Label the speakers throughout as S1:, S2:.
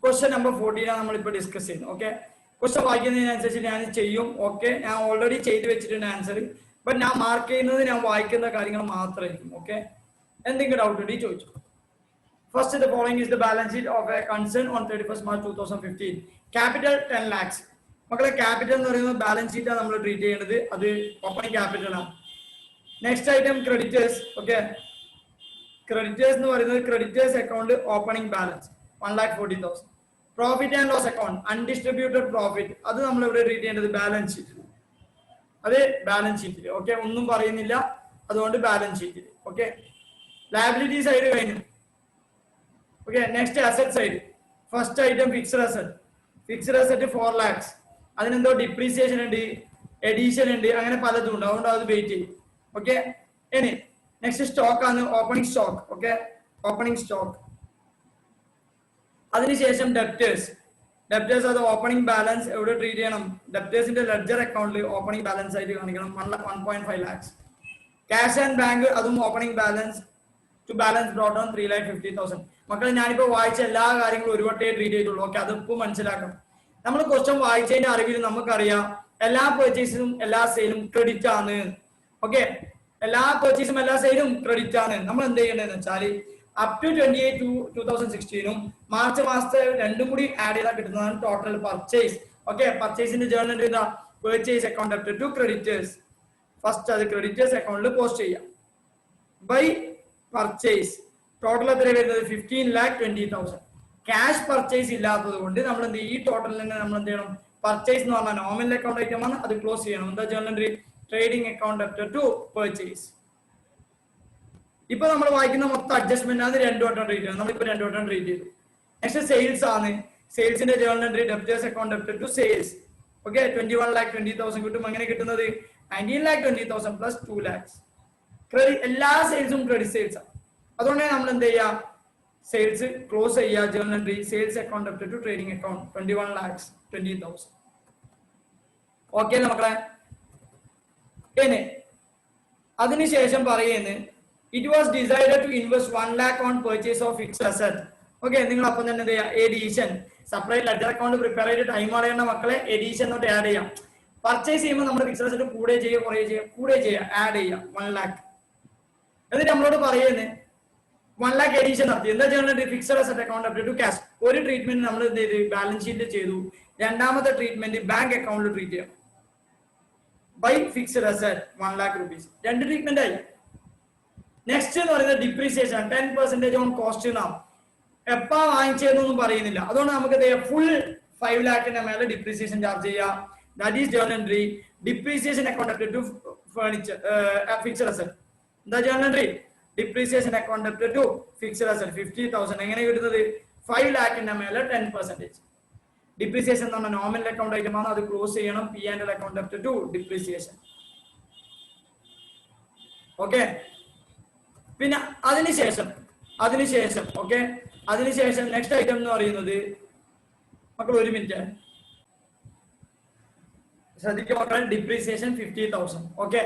S1: Question number 14 ആണ് നമ്മൾ ഇപ്പോൾ ഡിസ്കസ് ചെയ്യുന്നത്. ഓക്കെ, ക്വസ്റ്റ്യൻ വായിക്കുന്നതിനനുസരിച്ച് ഞാൻ ചെയ്യും. ഓക്കെ, ഞാൻ ഓൾറെഡി ചെയ്ത് വെച്ചിട്ടുണ്ട് ആൻസർ. ബട്ട് ഞാൻ മാർക്ക് ചെയ്യുന്നത് ഞാൻ വായിക്കുന്ന കാര്യങ്ങൾ മാത്രമായിരിക്കും. ഓക്കെ, എന്തെങ്കിലും ഡൗട്ട് ഉണ്ടെങ്കിൽ ചോദിച്ചു. First, the following is the balance sheet of a concern on 31st March 2015. Capital 10 lakhs. മക്കളെ ക്യാപിറ്റൽ എന്ന് പറയുന്നത് ബാലൻസ് ഷീറ്റാണ് നമ്മൾ ട്രീറ്റ് ചെയ്യേണ്ടത്. അത് ഓപ്പണിംഗ് ക്യാപിറ്റൽ ആണ്. Next item creditors. Okay, creditors എന്ന് പറയുന്നത് creditors account opening balance 1,40,000. Profit and loss account undistributed profit, അത് നമ്മൾ ഇവിടെ ട്രീറ്റ് ചെയ്യേണ്ടത് ബാലൻസ് ഷീറ്റിൽ. അത് ബാലൻസ് ഷീറ്റിൽ. ഓക്കെ, ഒന്നും പറയുന്നില്ല, അതുകൊണ്ട് ബാലൻസ് ഷീറ്റിൽ. ഓക്കെ, ലയബിലിറ്റി സൈഡ് കഴിഞ്ഞു. Okay, next asset side. First item fixed asset. Fixed asset 4 lakhs. അതിനെന്തോ ഡിപ്രീസിയേഷൻ ഉണ്ട്, എഡീഷൻ ഉണ്ട്, അങ്ങനെ പലതും ഉണ്ട്, അതുകൊണ്ട് അത് വെയിറ്റ് ചെയ്യും. ഓക്കെ, ഇനി നെക്സ്റ്റ് സ്റ്റോക്ക് ആണ്, opening stock. Okay, opening stock. അതിനുശേഷം ഡെപ്റ്റേഴ്സ്. ഡെപ്റ്റേഴ്സ് അത് ഓപ്പണിംഗ് ബാലൻസ് എവിടെ ട്രീറ്റ് ചെയ്യണം? ഡെപ്റ്റേഴ്സിന്റെ ലെഡ്ജർ അക്കൗണ്ടിൽ ഓപ്പണിംഗ് ബാലൻസ് ആയിട്ട് കാണിക്കണം 1.5 lakhs. ക്യാഷ് ആൻഡ് ബാങ്ക് അതും opening balance to balance brought on 3,50,000. മക്കളെ ഞാനിപ്പോ വായിച്ച എല്ലാ കാര്യങ്ങളും ഒരു വട്ടേ ട്രീറ്റ് ചെയ്തിട്ടുള്ളൂ. ഓക്കെ, അതിപ്പോ മനസ്സിലാക്കണം. നമ്മൾ ക്വസ്റ്റ്യൻ വായിച്ചതിന്റെ അറിവിൽ നമുക്കറിയാം എല്ലാ പെർച്ചേസും എല്ലാ സെയിലും ക്രെഡിറ്റ് ആണ്. ഓക്കെ, എല്ലാ പെർച്ചേസും എല്ലാ സെയിലും ക്രെഡിറ്റ് ആണ്. നമ്മൾ എന്ത് ചെയ്യേണ്ടതെന്ന് വെച്ചാൽ അപ് ടു 28/2/2016 മാർച്ച് മാസത്തെ രണ്ടും കൂടി ആഡ് ചെയ്താൽ കിട്ടുന്നതാണ് ടോട്ടൽ പർച്ചേസ്. ഓക്കെ, പർച്ചേസിന്റെ ജേർണൽ എൻട്രി എന്താ? Purchase account up to creditors. First അത് ക്രെഡിറ്റേഴ്സ് അക്കൗണ്ടിൽ പോസ്റ്റ് ചെയ്യാം. ബൈ പർച്ചേസ് ടോട്ടൽ എത്ര വരുന്നത്? 15,20,000. ക്യാഷ് പർച്ചേസ് ഇല്ലാത്തത് കൊണ്ട് നമ്മൾ എന്ത് ചെയ്യും? ഈ ടോട്ടലിൽ തന്നെ നമ്മൾ എന്ത് ചെയ്യണം? പർച്ചേസ് എന്ന് പറഞ്ഞാൽ നോമിനൽ അക്കൗണ്ട് ഐറ്റം ആണ്, അത് ക്ലോസ് ചെയ്യണം. എന്താ journal entry? Trading account up to purchase. ഇപ്പൊ നമ്മൾ വായിക്കുന്ന മൊത്തം അഡ്ജസ്റ്റ്മെന്റ് ആണ് രണ്ടു വട്ടം ട്രീറ്റ് ചെയ്യുന്നത്. നമ്മളിപ്പോ രണ്ടു വട്ടം ട്രീറ്റ് ചെയ്തു. നെക്സ്റ്റ് സെയിൽസ് ആണ്. സെയിൽസിന്റെ journal entry debtors account up to sales. Okay, 21,20,000 കിട്ടും. അങ്ങനെ കിട്ടുന്നത് 19,20,000 പ്ലസ് 2 lakhs. ക്രെഡിറ്റ് എല്ലാ സെയിൽസും ക്രെഡിറ്റ് സെയിൽസ് ആണ്. അതുകൊണ്ട് നമ്മൾ എന്ത് ചെയ്യാം? സെയിൽസ് ക്ലോസ് ചെയ്യുക. Journal entry sales account up to trading account 21,20,000. Okay മക്കളെ. ഇനി അതിനുശേഷം പറയുന്നത് it was decided to invest 1 lakh on purchase of fixed asset. Okay, നിങ്ങൾ അപ്പം തന്നെ എന്ത് ചെയ്യുക? Addition. Separate ledger account prepare ചെയ്ത് ടൈം അറിയേണ്ട മക്കളെ എഡീഷൻ തൊട്ട് ആഡ് ചെയ്യാം. പർച്ചേസ് ചെയ്യുമ്പോൾ നമ്മുടെ ഫിക്സ്ഡ് അസറ്റ് കൂടെ ചെയ്യുക, കുറേ ചെയ്യുക, കൂടെ ചെയ്യുക, ആഡ് ചെയ്യുക 1 lakh. എന്നിട്ട് നമ്മളോട് പറയുന്നത് 1 lakh എഡീഷൻ നടത്തി. എന്താ ചെയ്യേണ്ടത്? Fixed asset account up to cash. ഒരു ട്രീറ്റ്മെന്റ് നമ്മൾ എന്ത് ചെയ്ത് ബാലൻസ് ഷീറ്റ് ചെയ്തു. രണ്ടാമത്തെ ട്രീറ്റ്മെന്റ് ബാങ്ക് അക്കൗണ്ടിൽ ട്രീറ്റ് ചെയ്യാം. By fixed asset 1 lakh rupees. രണ്ട് ട്രീറ്റ്മെന്റ് ആയി. നെക്സ്റ്റ് എന്ന് പറയുന്നത് ഡിപ്രീസിയേഷൻ 10% ഓൺ കോസ്റ്റ് നാം. എപ്പാ വാങ്ങിച്ചതെന്നൊന്നും പറയുന്നില്ല. അതുകൊണ്ട് നമുക്ക് ഫുൾ 5 lakhന്റെ മേലെ ഡിപ്രീസിയേഷൻ ചാർജ് ചെയ്യാം. That is journal entry depreciation account up to furniture fixed asset. എന്താ journal entry? Depreciation account up to fixed asset 50,000. എങ്ങനെ കിട്ടുന്നത്? 5 lakhന്റെ മേലെ 10%. ഡിപ്രീസിയേഷൻ എന്ന് പറഞ്ഞാൽ നോമിനൽ അക്കൗണ്ട് ഐറ്റം ആണ്, അത് ക്ലോസ് ചെയ്യണം. P and L account up to depreciation. Okay, പിന്നെ അതിനുശേഷം ഓക്കെ, അതിനുശേഷം നെക്സ്റ്റ് ഐറ്റം എന്ന് പറയുന്നത് മക്കൾ ഒരു മിനിറ്റ് ശ്രദ്ധിക്കുക മക്കൾ. ഡിപ്രീസിയേഷൻ 50,000. ഓക്കെ,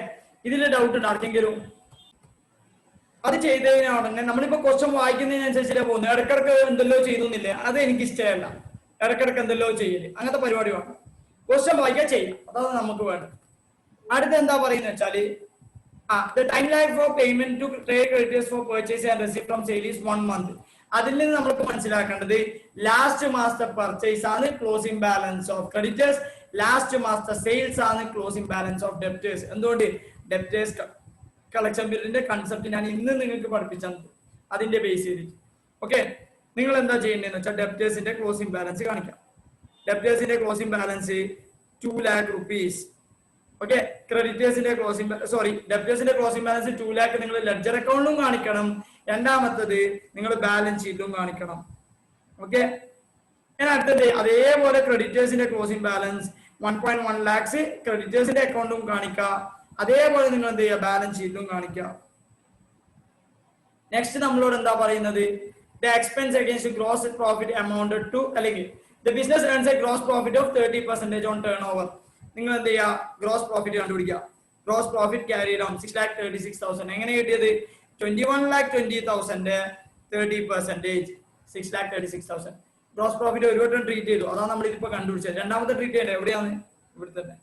S1: ഇതിന്റെ ഡൗട്ട് ഉണ്ട് ആർക്കെങ്കിലും? അത് ചെയ്തതിന് ഉടനെ നമ്മളിപ്പോ ക്വസ്റ്റ്യൻ വായിക്കുന്നതിനനുസരിച്ചല്ലേ പോകുന്നത്. ഇടക്കിടക്ക് എന്തെല്ലോ ചെയ്തൊന്നില്ലേ, അത് എനിക്ക് ഇഷ്ടമല്ല. ഇടക്കിടക്ക് എന്തെല്ലോ ചെയ്യല്, അങ്ങനത്തെ പരിപാടി വേണം. ക്വസ്റ്റ്യൻ വായിക്കാൻ ചെയ്യാം, അതാണ് നമുക്ക് വേണ്ടത്. അടുത്ത എന്താ പറയുന്നത് വെച്ചാല് the time lag for payment to trade creditors for purchase and receipt from sale is 1 month. അതിൽ നിന്ന് നമുക്ക് മനസ്സിലാക്കേണ്ടത് ലാസ്റ്റ് മാസത്തെ പർച്ചേസ് ആണ് closing balance of creditors, last മാസത്തെ സെയിൽസ് ആണ് ക്ലോസിംഗ് ബാലൻസ് ഓഫ് ഡെപ്റ്റേഴ്സ്. എന്തുകൊണ്ട്? ഡെപ്റ്റേഴ്സ് കളക്ഷൻ പീരീഡിന്റെ കൺസെപ്റ്റ് ഞാൻ ഇന്ന് നിങ്ങൾക്ക് പഠിപ്പിച്ചത് അതിന്റെ ബേസ് ചെയ്തിട്ട്. ഓക്കെ, നിങ്ങൾ എന്താ ചെയ്യേണ്ടതെന്ന് വെച്ചാൽ ഡെപ്റ്റേഴ്സിന്റെ ക്ലോസിംഗ് ബാലൻസ് കാണിക്കാം. ഡെപ്റ്റേഴ്സിന്റെ closing balance 2 lakh rupees. Okay, ക്രെഡിറ്റേഴ്സിന്റെ ഡെപ്റ്റേഴ്സിന്റെ ക്ലോസിംഗ് ബാലൻസ് 2 lakh നിങ്ങൾ ലെഡ്ജർ അക്കൗണ്ടിലും കാണിക്കണം. രണ്ടാമത്തത് നിങ്ങൾ ബാലൻസ് ഷീറ്റിലും കാണിക്കണം. ഓക്കെ, ഞാൻ അടുത്തത് അതേപോലെ ക്രെഡിറ്റേഴ്സിന്റെ ക്ലോസിംഗ് ബാലൻസ് 1.1 lakhs ക്രെഡിറ്റേഴ്സിന്റെ അക്കൗണ്ടും കാണിക്കാം. അതേപോലെ നിങ്ങൾ എന്ത് ചെയ്യുക? ബാലൻസ് ഷീറ്റിലും കാണിക്കുക. നെക്സ്റ്റ് നമ്മളോട് എന്താ പറയുന്നത്? The expense against gross profit amounted to, അല്ലെങ്കിൽ the business earns a gross profit of 30% on turnover. നിങ്ങൾ എന്ത് ചെയ്യുക? ഗ്രോസ് പ്രോഫിറ്റ് കണ്ടുപിടിക്കുക. Gross profit carry down 6,36,000. എങ്ങനെ കിട്ടിയത്? 21,20,000 30%, 6,36,000. ഗ്രോസ് പ്രോഫിറ്റ് ഒരു വട്ടം ട്രീറ്റ് ചെയ്തു, അതാണ് നമ്മൾ ഇതിപ്പോ കണ്ടുപിടിച്ചത്. രണ്ടാമത്തെ ട്രീറ്റ് ചെയ്യേണ്ടത് എവിടെയാണ്? ഇവിടെ തന്നെ.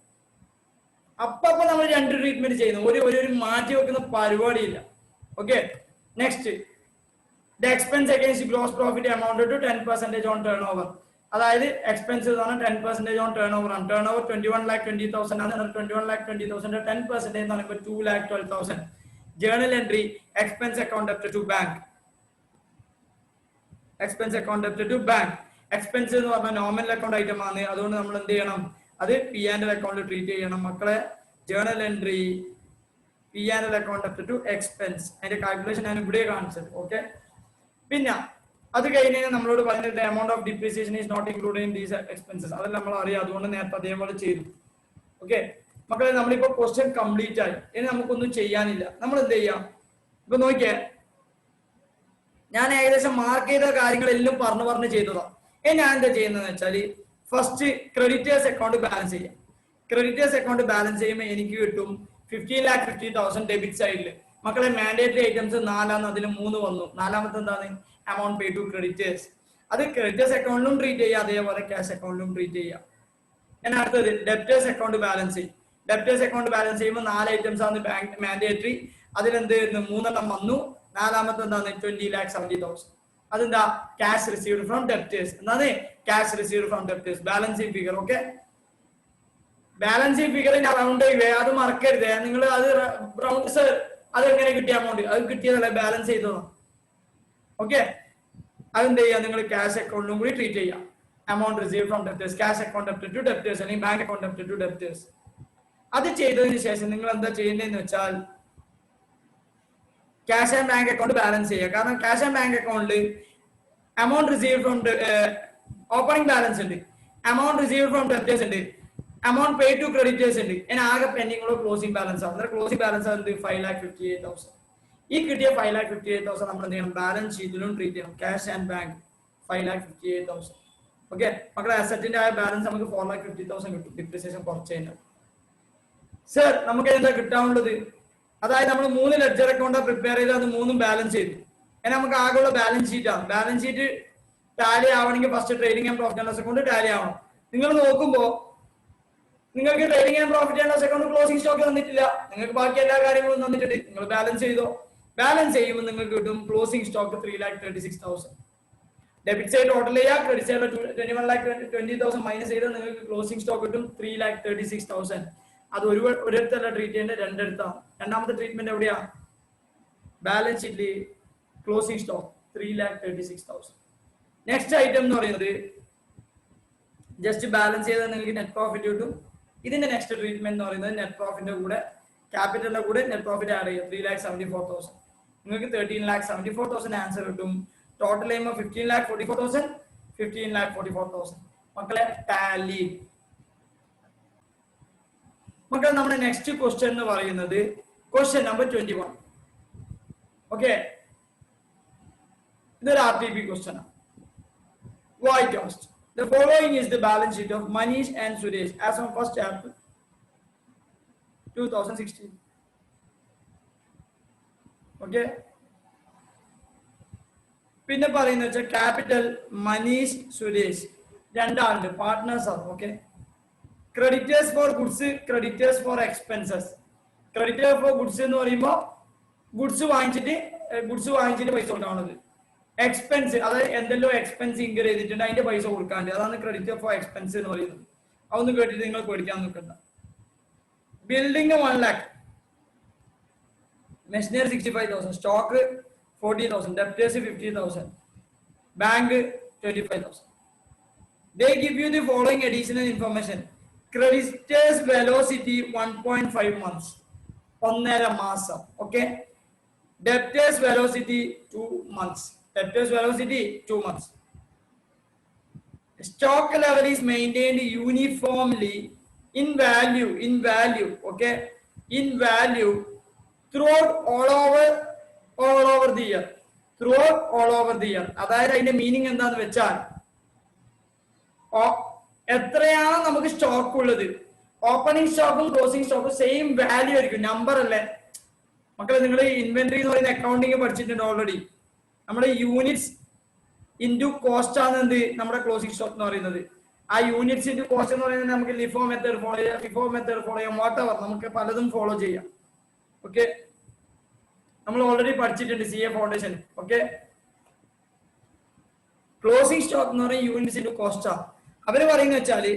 S1: അപ്പൊ നമ്മൾ രണ്ട് ട്രീറ്റ്മെന്റ് ചെയ്യുന്നു, ഒരു മാറ്റി വെക്കുന്ന പരിപാടിയില്ല. Okay, next the expense against gross profit amount to 10% on turnover. അതായത് എക്സ്പെൻസ് എന്ന് പറഞ്ഞാൽ 10% ഓൺ ടേൺ ഓവർ ആണ്. ടേൺ ഓവർ 21,20,000 ആണ്. 21,20,000 10% എന്ന് പറയുമ്പോൾ 2,12,000. Journal entry expense account debit to bank. Expense account debit to bank. Expense എന്ന് പറഞ്ഞാൽ nominal account item ആണ്, അതുകൊണ്ട് നമ്മൾ എന്ത് ചെയ്യണം? അത് P&L അക്കൗണ്ട് ട്രീറ്റ് ചെയ്യണം മക്കളെ. Journal entry P&L account debit to expense. അതിന്റെ കാൽക്കുലേഷൻ ഞാൻ ഇവിടെ കാണിച്ചത്. ഓക്കെ, പിന്നെ അത് കഴിഞ്ഞാൽ നമ്മളോട് പറഞ്ഞിട്ട് amount of depreciation is not included in these expenses. അതെല്ലാം നമ്മൾ അറിയാം, അതുകൊണ്ട് നേരത്തെ അതേപോലെ ചെയ്തു. ഓക്കെ മക്കളെ, നമ്മളിപ്പോ ക്വസ്റ്റ്യൻ കംപ്ലീറ്റ് ആയി. ഇനി നമുക്കൊന്നും ചെയ്യാനില്ല. നമ്മൾ എന്ത് ചെയ്യാം? ഇപ്പൊ നോക്കിയേ, ഞാൻ ഏകദേശം മാർക്ക് ചെയ്ത കാര്യങ്ങളെല്ലാം പറഞ്ഞ് ചെയ്തതാണ്. ഇനി ഞാൻ എന്താ ചെയ്യുന്നതെന്ന് വെച്ചാല് ഫസ്റ്റ് ക്രെഡിറ്റേഴ്സ് അക്കൗണ്ട് ബാലൻസ് ചെയ്യാം. ക്രെഡിറ്റേഴ്സ് അക്കൗണ്ട് ബാലൻസ് ചെയ്യുമ്പോൾ എനിക്ക് കിട്ടും 15,50,000 ഡെബിറ്റ് സൈഡിൽ. മക്കളെ മാൻഡേറ്ററി ഐറ്റംസ് 4 അതിൽ 3 വന്നു. നാലാമത്തെ എന്താണ്? Amount pay to creditors. അത് ക്രെഡിറ്റേഴ്സ് അക്കൗണ്ടിലും ട്രീറ്റ് ചെയ്യുക, അതേപോലെ ക്യാഷ് അക്കൗണ്ടിലും ട്രീറ്റ് ചെയ്യുക. ഞാൻ അടുത്തത് ഡെപ്റ്റേഴ്സ് അക്കൗണ്ട് ബാലൻസ് ചെയ്യും. ഡെപ്റ്റേഴ്സ് അക്കൗണ്ട് ബാലൻസ് ചെയ്യുമ്പോൾ 4 ഐറ്റംസ് ആണ് ബാങ്ക് മാൻഡേറ്ററി. അതിലെന്ത് 3 വന്നു. നാലാമത്തെ എന്താണ്? 20,70,000. അതെന്താ? Cash received from debtors. എന്താണ്? Cash received from debtors. Balancing figure. Okay, balancing figure ഞാൻ റൗണ്ട് ചെയ്യുവേ, അത് മറക്കരുത് നിങ്ങൾ. അത് റൗണ്ട് സർ അത് എങ്ങനെ കിട്ടിയ എമൗണ്ട്? അത് കിട്ടിയതല്ല, ബാലൻസ് ചെയ്തതാണ്. ഓക്കെ, അതെന്ത് ചെയ്യാം? നിങ്ങൾ ക്യാഷ് അക്കൗണ്ടിലും കൂടി ട്രീറ്റ് ചെയ്യാം. Amount receive from debtors, cash account debit to debtors, അല്ലെങ്കിൽ bank account debit to debtors. അത് ചെയ്തതിന് ശേഷം നിങ്ങൾ എന്താ ചെയ്യേണ്ടതെന്ന് വെച്ചാൽ cash and bank account balance ചെയ്യുക. കാരണം ക്യാഷ് ആൻഡ് ബാങ്ക് അക്കൗണ്ടിൽ amount receive from opening balance ഉണ്ട്, എമൗണ്ട് റിസീവ് ഫ്രം ഡെപ്റ്റേഴ്സ് ഉണ്ട്, എമൗണ്ട് പേ ടു ക്രെഡിറ്റേഴ്സ് ഉണ്ട്. ഇനി ആകെ പെൻഡിംഗ് ക്ലോസിംഗ് ബാലൻസ് ആണ്. ക്ലോസിംഗ് ബാലൻസ് ആണ് 5,58,000. ഈ കിട്ടിയ 5,58,000 നമ്മൾ എന്ത് ചെയ്യണം? ബാലൻസ് ഷീറ്റിലും ട്രീറ്റ് ചെയ്യണം. Cash and bank 5,58,000. ഓക്കെ മക്കളെ, അസറ്റിന്റെ ആയ ബാലൻസ് നമുക്ക് 4,50,000 കിട്ടും. ഡിപ്രിസിയേഷൻ കുറച്ച് കഴിഞ്ഞാൽ സർ നമുക്ക് എന്താ കിട്ടാനുള്ളത്? അതായത് നമ്മൾ 3 ലെഡ്ജർ അക്കൗണ്ട് പ്രിപ്പയർ ചെയ്ത് അത് 3ഉം ബാലൻസ് ചെയ്തു. എന്നാൽ നമുക്ക് ആകെയുള്ള ബാലൻസ് ഷീറ്റ് ആണ്. ബാലൻസ് ഷീറ്റ് ടാലി ആവണമെങ്കിൽ first trading and profit and loss account tally ആവണം. നിങ്ങൾ നോക്കുമ്പോൾ നിങ്ങൾക്ക് trading and profit and loss account closing stock തന്നിട്ടില്ല. നിങ്ങൾക്ക് ബാക്കി എല്ലാ കാര്യങ്ങളും തന്നിട്ടുണ്ട്. നിങ്ങൾ ബാലൻസ് ചെയ്തോ. ബാലൻസ് ചെയ്യുമ്പോൾ നിങ്ങൾക്ക് കിട്ടും closing stock 3,36,000. Debit side total ചെയ്യുക, ക്രെഡിറ്റ് സൈഡ് 21,20,000 മൈനസ് ചെയ്താൽ നിങ്ങൾക്ക് ക്ലോസിംഗ് സ്റ്റോക്ക് കിട്ടും 3,36,000. അത് ഒരിടത്തല്ല ട്രീറ്റ് ചെയ്യേണ്ടത്, രണ്ടിടത്താണ്. രണ്ടാമത്തെ ട്രീറ്റ്മെന്റ് എവിടെയാ? ബാലൻസ് ഷീറ്റിൽ ക്ലോസിംഗ് സ്റ്റോക്ക് 3,36,000. നെക്സ്റ്റ് ഐറ്റം എന്ന് പറയുന്നത് ജസ്റ്റ് ബാലൻസ് ചെയ്താൽ നിങ്ങൾക്ക് നെറ്റ് പ്രോഫിറ്റ് കിട്ടും. ഇതിന്റെ നെക്സ്റ്റ് ട്രീറ്റ്മെന്റ് എന്ന് പറയുന്നത് നെറ്റ് പ്രോഫിറ്റിന്റെ കൂടെ ക്യാപിറ്റലിന്റെ കൂടെ നെറ്റ് പ്രോഫിറ്റ് ആഡ് ചെയ്യുക. 3,74,000. നിങ്ങൾക്ക് 13,74,000 ആൻസർ കിട്ടും. ടോട്ടൽ ചെയ്യുമ്പോൾ 15,44,000, 15,44,000. മക്കളെ ടാലി. മക്കളെ നമ്മുടെ നെക്സ്റ്റ് ക്വസ്റ്റ്യൻ എന്ന് പറയുന്നത് ക്വസ്റ്റ്യൻ നമ്പർ 21. ഓക്കെ, ഇതൊരു RTP ക്വസ്റ്റ്യൻ ആണ്. Why cost? The following is the balance sheet of Manish and Suresh as on 1st April 2016. Okay. പിന്നെ പറയുന്നത് വെച്ചാൽ ക്യാപിറ്റൽ മനീഷ് സുരേഷ് രണ്ടാളുണ്ട്, പാർട്ട്നേഴ്സ് ആണ്. Okay, creditors for goods, creditors for expenses. Creditor for goods എന്ന് പറയുമ്പോൾ goods വാങ്ങിച്ചിട്ട് പൈസ കൊടുക്കാനുള്ളത്. എക്സ്പെൻസ് അതായത് എന്തെല്ലോ എക്സ്പെൻസ് ഇൻകർ ചെയ്തിട്ടുണ്ട്, അതിന്റെ പൈസ കൊടുക്കാണ്ട്. അതാണ് ക്രെഡിറ്റർ ഫോർ എക്സ്പെൻസ് എന്ന് പറയുന്നത്. അതൊന്നും കേട്ടിട്ട് നിങ്ങൾ പേടിക്കാൻ നിൽക്കണ്ട. Building 1 lakh, machinery 65,000, stock 40,000, debtors 50,000, bank 25,000. They give you the following additional information. Creditors velocity 1.5 months, 1.5 മാസം. Okay. Debtors velocity 2 months. Debtors velocity 2 months. Stock level is maintained uniformly in value. Okay, in value throughout all over the year. അതായത് അതിന്റെ meaning എന്താന്ന് വെച്ചാൽ എത്രയാണോ നമുക്ക് stock ഉള്ളത്, opening സ്റ്റോക്കും closing സ്റ്റോക്കും same value ആയിരിക്കും. നമ്പർ അല്ലേ മക്കളെ? നിങ്ങൾ ഇൻവെന്ററി എന്ന് പറയുന്ന അക്കൗണ്ടിങ് പഠിച്ചിട്ടുണ്ട് ഓൾറെഡി. നമ്മുടെ യൂണിറ്റ്സ് ഇൻറ്റു കോസ്റ്റ് ആണ് എന്ത് നമ്മുടെ ക്ലോസിംഗ് സ്റ്റോക്ക് എന്ന് പറയുന്നത്. ആ യൂണിറ്റ്സ് ഇൻറ്റു കോസ്റ്റ് എന്ന് പറയുന്നത് നമുക്ക് ലിഫോ മെത്തേഡ് ഫോളോ ചെയ്യാം, ഫിഫോ മെത്തേഡ് ഫോളോ ചെയ്യാം, വാട്ടെവർ നമുക്ക് പലതും ഫോളോ ചെയ്യാം. ഓക്കെ, നമ്മൾ ഓൾറെഡി പഠിച്ചിട്ടുണ്ട് CA foundation. Okay, closing stock എന്ന് പറയുന്നത് യൂണിറ്റ്സ് ഇൻറ്റു കോസ്റ്റാ. അവര് പറയുന്നത് വെച്ചാല്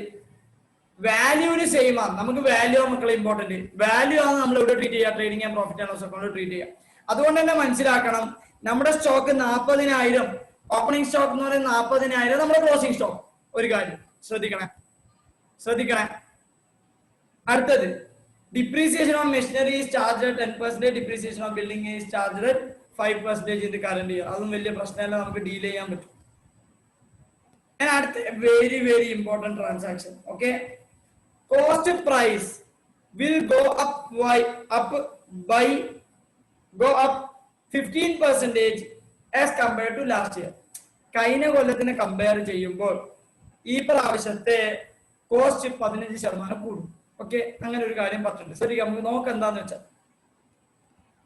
S1: വാല്യൂന് സെയിം ആണ്. നമുക്ക് വാല്യൂ ആണ് മക്കളെ ഇമ്പോർട്ടന്റ്. വാല്യൂ ആണ് നമ്മൾ ഇവിടെ ട്രീറ്റ് ചെയ്യുക, trading and profit and loss account treat ചെയ്യുക. അതുകൊണ്ട് തന്നെ മനസ്സിലാക്കണം, നമ്മുടെ സ്റ്റോക്ക് 40,000, ഓപ്പണിംഗ് സ്റ്റോക്ക് എന്ന് പറയുന്നത് 40,000, നമ്മുടെ ക്ലോസിംഗ് സ്റ്റോക്ക്. ഒരു കാര്യം ശ്രദ്ധിക്കണേ. അടുത്തത്, depreciation of machinery is charged 10%, depreciation of building is charged 5% in the current year. അതും വലിയ പ്രശ്നമല്ല, നമുക്ക് ഡീൽ ചെയ്യാൻ പറ്റും. അടുത്ത very very important transaction. Okay, cost price will go up by 15% as compared to last year. കഴിഞ്ഞ കൊല്ലത്തിനെ compare ചെയ്യുമ്പോൾ ഈ പ്രാവശ്യത്തെ കോസ്റ്റ് 15% കൂടും. ഓക്കെ, അങ്ങനെ ഒരു കാര്യം പറഞ്ഞിട്ടുണ്ട്. ശരി, നമുക്ക് നോക്കാം എന്താന്ന് വെച്ചാൽ.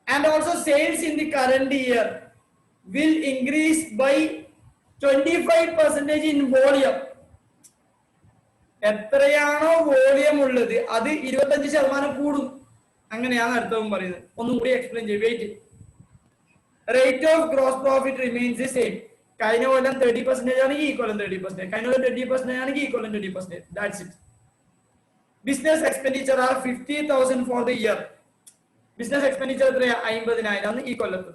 S1: And also sales in the current year will increase by 25% in volume. എത്രയാണോ വോളിയം ഉള്ളത് അത് 25% കൂടും. അങ്ങനെയാണ് അടുത്തതും പറയുന്നത്. ഒന്നും കൂടി എക്സ്പ്ലെയിൻ ചെയ്യും. Wait. Rate of gross profit remains the same. കഴിഞ്ഞ കൊല്ലം 30% ആണെങ്കിൽ ഈ കൊല്ലം 30%, കഴിഞ്ഞ കൊല്ലം 20% ആണെങ്കിൽ ഈ കൊല്ലം 20%. That's it. Business expenditure are 50,000 for the year. Business expenditure എത്രയാ? 50,000 ആണ് ഈ കൊല്ലത്ത്.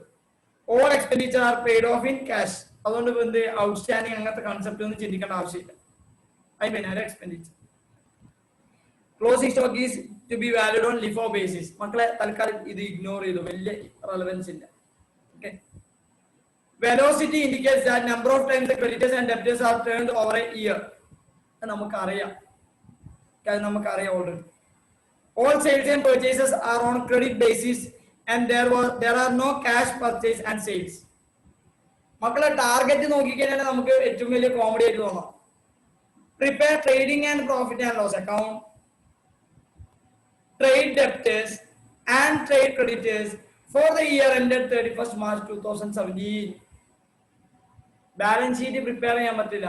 S1: All expenditure are paid off in cash. അതുകൊണ്ട് എന്ത് ഔട്ട്സ്റ്റാൻഡിങ് അങ്ങനത്തെ കൺസെപ്റ്റ് ഒന്നും ചിന്തിക്കേണ്ട ആവശ്യമില്ല. 50,000 expenditure. Closing stock is to be valued on LIFO basis. മക്കളെ തൽക്കാലം ഇത് ഇഗ്നോർ ചെയ്തു, വലിയ റെലവൻസ് ഇല്ല. Okay, velocity indicates that number of times the creditors and debtors are turned over A year. നമുക്കറിയാം already. All sales and purchases are on credit basis and there are no cash purchase and sales. മക്കളെ target നോക്കിക്കഴിഞ്ഞാൽ നമുക്ക് ഏറ്റവും വലിയ comedy ആയിട്ട് തോന്നാം. Prepare trading and profit and loss account, trade debtors and trade creditors for the year ended 31st March 2017. Balance sheet prepare ചെയ്യാൻ പറ്റില്ല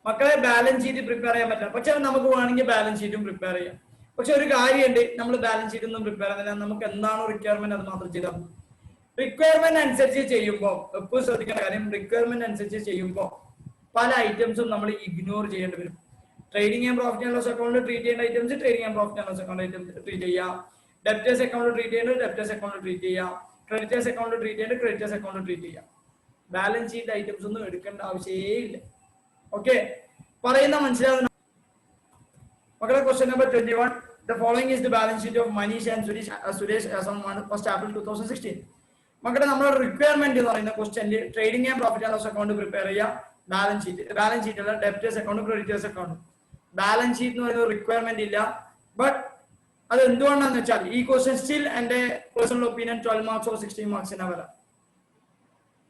S1: മക്കളെ, ബാലൻസ് ഷീറ്റ് പ്രിപ്പയർ ചെയ്യാൻ പറ്റില്ല. പക്ഷെ നമുക്ക് വേണമെങ്കിൽ ബാലൻസ് ഷീറ്റും പ്രിപ്പയർ ചെയ്യാം. പക്ഷെ ഒരു കാര്യമുണ്ട്, നമ്മൾ ബാലൻസ് ഷീറ്റ് ഒന്നും പ്രിപ്പയർ ചെയ്യുന്നില്ല. നമുക്ക് എന്താണോ റിക്വയർമെന്റ് അത് മാത്രം ചെയ്താൽ മതി. റിക്വയർമെന്റ് അനുസരിച്ച് ചെയ്യുമ്പോൾ എപ്പോഴും ശ്രദ്ധിക്കേണ്ട കാര്യം, റിക്വയർമെന്റ് അനുസരിച്ച് ചെയ്യുമ്പോൾ പല ഐറ്റംസും നമ്മൾ ഇഗ്നോർ ചെയ്യേണ്ടി വരും. Trading and profit and loss account treat ചെയ്യേണ്ട items trading and profit and loss account items treat ചെയ്യാം. ഡെപ്റ്റേഴ്സ് അക്കൗണ്ട് ട്രീറ്റ് ചെയ്യേണ്ടത് ഡെപ്റ്റേഴ്സ് അക്കൗണ്ട് ട്രീറ്റ് ചെയ്യാം. ക്രെഡിറ്റേഴ്സ് അക്കൗണ്ട് ട്രീറ്റ് ചെയ്യേണ്ടത് ക്രെഡിറ്റേഴ്സ് അക്കൗണ്ട് ട്രീറ്റ് ചെയ്യാം. ബാലൻസ് ഷീറ്റ് ഐറ്റംസ് ഒന്നും എടുക്കേണ്ട ആവശ്യമേ ഇല്ല. ഓക്കെ, പറയുന്ന മനസ്സിലാവുന്ന മക്കളെ. Question number 21. The following is the balance sheet of Manish and Suresh as on 1st April 2016. മക്കളെ, നമ്മുടെ റിക്വയർമെന്റ് എന്ന് പറയുന്ന ക്വസ്റ്റ്യനിൽ trading and profit and loss account prepare ചെയ്യുക. ബാലൻസ് ഷീറ്റ് അല്ല, debtors account creditors account. Balance sheet എന്ന് പറയുന്ന requirement ഇല്ല. ബട്ട് അത് എന്തുകൊണ്ടാന്ന് വെച്ചാൽ ഈ ക്വസ്റ്റ്യൻ സ്റ്റിൽ എന്റെ പേഴ്സണൽ ഒപ്പീനിയൻ 12 മാർക്സ് ഓർ 16 മാർക്സിന് വരാം.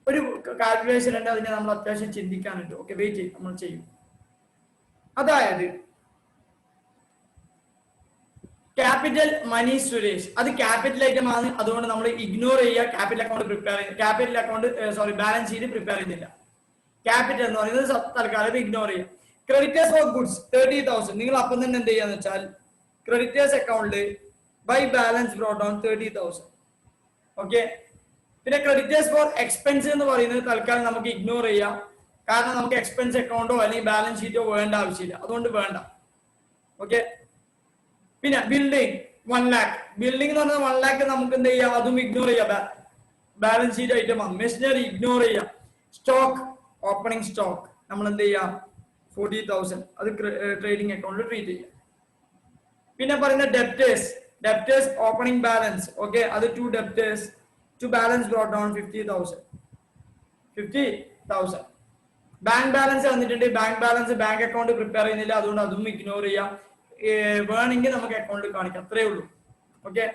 S1: ഒരു കാൽക്കുലേഷൻ ഉണ്ട്, അതിനെ നമ്മൾ അത്യാവശ്യം ചിന്തിക്കാനുണ്ട്. ഓക്കെ, വെയിറ്റ് ചെയ്യും, നമ്മൾ ചെയ്യും. അതായത് ക്യാപിറ്റൽ മനീഷ് സുരേഷ്, അത് ക്യാപിറ്റൽ ഐറ്റം ആണ്. അതുകൊണ്ട് നമ്മൾ ഇഗ്നോർ ചെയ്യുക. ക്യാപിറ്റൽ അക്കൗണ്ട് പ്രിപ്പയർ ചെയ്യുക. ബാലൻസ് ഷീറ്റ് പ്രിപ്പയർ ചെയ്യുന്നില്ല. ക്യാപിറ്റൽ എന്ന് പറയുന്നത് തൽക്കാലം ഇഗ്നോർ ചെയ്യുക. Creditors for goods 30,000. നിങ്ങൾ അപ്പം തന്നെ എന്ത് ചെയ്യാന്ന് വെച്ചാൽ creditors account by balance brought down 30,000. Okay, പിന്നെ ക്രെഡിറ്റേഴ്സ് ഫോർ എക്സ്പെൻസ് എന്ന് പറയുന്നത് തൽക്കാലം നമുക്ക് ഇഗ്നോർ ചെയ്യാം. കാരണം നമുക്ക് എക്സ്പെൻസ് അക്കൗണ്ടോ അല്ലെങ്കിൽ ബാലൻസ് ഷീറ്റോ വേണ്ട ആവശ്യമില്ല, അതുകൊണ്ട് വേണ്ട. ഓക്കെ, പിന്നെ ബിൽഡിംഗ് 1 lakh. ബിൽഡിംഗ് എന്ന് പറഞ്ഞാൽ 1 lakh നമുക്ക് എന്ത് ചെയ്യാം, അതും ഇഗ്നോർ ചെയ്യാം. ബാലൻസ് ഷീറ്റ് ഐറ്റം ആണ്. മെഷീനറി ഇഗ്നോർ ചെയ്യാം. സ്റ്റോക്ക്, ഓപ്പണിംഗ് സ്റ്റോക്ക് നമ്മൾ എന്ത് ചെയ്യാം 40,000, അത് ട്രേഡിംഗ് അക്കൗണ്ടിൽ ട്രീറ്റ് ചെയ്യാം. പിന്നെ പറയുന്ന ഡെപ്റ്റേഴ്സ് ഓപ്പണിംഗ് ബാലൻസ്. ഓക്കെ, അത് 2 debtors to balance brought down 50,000. Bank balance വന്നിട്ടുണ്ട്. Bank balance bank account prepare ചെയ്യുന്നില്ല, അതുകൊണ്ട് അതും ഇഗ്നോർ ചെയ്യാം. വേണമെങ്കിൽ നമുക്ക് അക്കൗണ്ടിൽ കാണിക്കാം, അത്രേ ഉള്ളൂ. ഓക്കെ,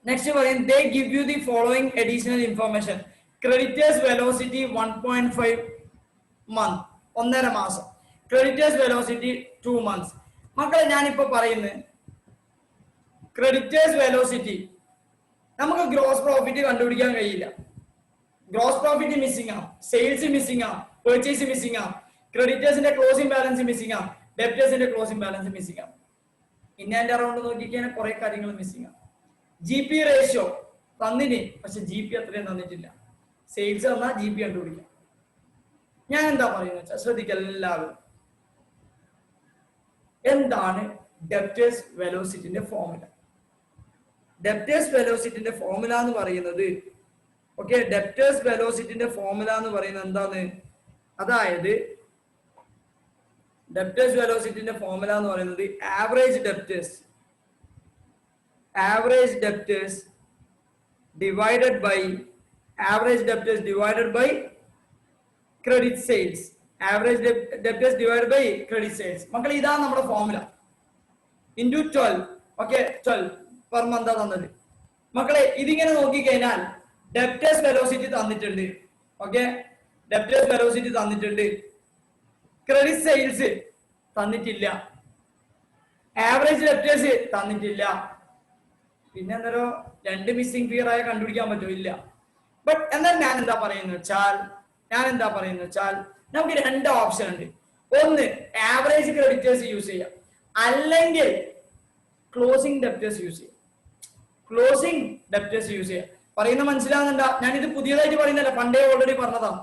S1: നെക്സ്റ്റ് പറയും they give you the following additional information. Creditors velocity 1.5 month, 1.5 മാസം. Creditors velocity 2 months. മക്കളെ, ഞാനിപ്പോ പറയുന്നത് ക്രെഡിറ്റേഴ്സ് വെലോസിറ്റി നമുക്ക് ഗ്രോസ് പ്രോഫിറ്റ് കണ്ടുപിടിക്കാൻ കഴിയില്ല. ഗ്രോസ് പ്രോഫിറ്റ് മിസ്സിംഗ് ആണ്, സെയിൽസ് മിസ്സിംഗ് ആണ്, പെർച്ചേസ് മിസ്സിംഗ് ആണ്, ക്രെഡിറ്റേഴ്സിന്റെ ക്ലോസിംഗ് ബാലൻസ് മിസ്സിംഗ് ആണ്, ഡെപ്റ്റേഴ്സിന്റെ ക്ലോസിംഗ് ബാലൻസ് മിസ്സിംഗ് ആണ്. ഇൻ ആൻഡ് അറൗണ്ട് നോക്കിക്കഴിഞ്ഞാൽ കുറെ കാര്യങ്ങൾ മിസ്സിംഗ് ആണ്. ജി പി റേഷ്യോ തന്നിന്, പക്ഷെ ജി പി അത്രയും തന്നിട്ടില്ല. സെയിൽസ് തന്നാൽ ജി പി കണ്ടുപിടിക്കാം. ഞാൻ എന്താ പറയുന്നത് വെച്ചാൽ ശ്രദ്ധിക്കുക എല്ലാവരും. എന്താണ് ഡെപ്റ്റേഴ്സ് വെലോസിറ്റിന്റെ ഫോർമുല? ഡെപ്റ്റേഴ്സ് വെലോസിറ്റിന്റെ ഫോർമുല എന്ന് പറയുന്നത്, ഓക്കെ, ഡെപ്റ്റേഴ്സ് വെലോസിറ്റിന്റെ ഫോർമുല എന്ന് പറയുന്നത് എന്താണ്? അതായത് ഡെപ്റ്റേഴ്സ് വെലോസിറ്റിന്റെ ഫോർമുല എന്ന് പറയുന്നത് average debtors divided by credit sales. Average debtors divided by credit sales. മക്കൾ ഇതാണ് നമ്മുടെ formula. Into 12. Okay, 12 per month തന്നത്. മക്കളെ ഇതിങ്ങനെ നോക്കിക്കഴിഞ്ഞാൽ ഡെപ്റ്റേഴ്സ് വെലോസിറ്റി തന്നിട്ടുണ്ട്. ഓക്കെ, ഡെപ്റ്റേഴ്സ് വെലോസിറ്റി തന്നിട്ടുണ്ട്. ക്രെഡിറ്റ് സെയിൽസ് തന്നിട്ടില്ല. ആവറേജ് ഡെപ്റ്റേഴ്സ് തന്നിട്ടില്ല. പിന്നെ എന്തോ രണ്ട് മിസ്സിംഗ് ഫിഗർ ആയ കണ്ടുപിടിക്കാൻ പറ്റുമോ? ഇല്ല. ബട്ട് എന്നാൽ ഞാൻ എന്താ പറയുന്നത് വെച്ചാൽ നമുക്ക് രണ്ട് ഓപ്ഷൻ ഉണ്ട്. ഒന്ന് ആവറേജ് ക്രെഡിറ്റേഴ്സ് യൂസ് ചെയ്യാം, അല്ലെങ്കിൽ ക്ലോസിംഗ് ഡെപ്റ്റേഴ്സ് യൂസ് ചെയ്യാം. പറയുന്ന മനസ്സിലാവുന്നുണ്ടോ? ഞാനിത് പുതിയതായിട്ട് പറയുന്നില്ല, പണ്ടേ ഓൾറെഡി പറഞ്ഞതാണ്.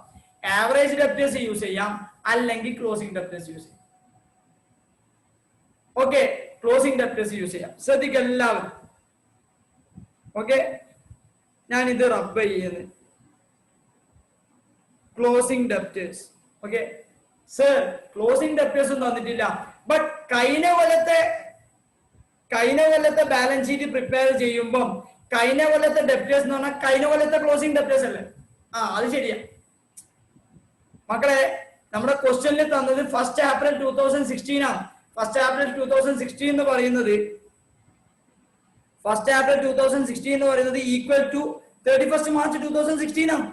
S1: ആവറേജ് ഡെപ്റ്റേഴ്സ് യൂസ് ചെയ്യാം, അല്ലെങ്കിൽ ക്ലോസിംഗ് ഡെപ്റ്റേഴ്സ് യൂസ് ചെയ്യാം. ഓക്കെ, ക്ലോസിംഗ് ഡെപ്റ്റേഴ്സ് യൂസ് ചെയ്യാം. ശ്രദ്ധിക്കുക എല്ലാവരും. ഓക്കെ, ഞാൻ ഇത് റബ്ബ് ചെയ്യുന്നത് closing debtors. Okay sir, closing ഡെപ്റ്റേഴ്സും തന്നിട്ടില്ല. ബട്ട് കഴിഞ്ഞ കൊല്ലത്തെ ബാലൻസ് ഷീറ്റ് പ്രിപ്പയർ ചെയ്യുമ്പോൾ കഴിഞ്ഞ കൊല്ലത്തെ ഡെപ്റ്റേഴ്സ് എന്ന് പറഞ്ഞാൽ കഴിഞ്ഞ കൊല്ലത്തെ ക്ലോസിംഗ് ഡെപ്റ്റേഴ്സ് അല്ലേ? അത് ശരിയാ മക്കളെ. നമ്മുടെ ക്വസ്റ്റ്യനിൽ തന്നത് 1st April 2016 ആണ്. 1st April 2016 എന്ന് പറയുന്നത് ഈക്വൽ ടു 31st March 2016 ആണ്.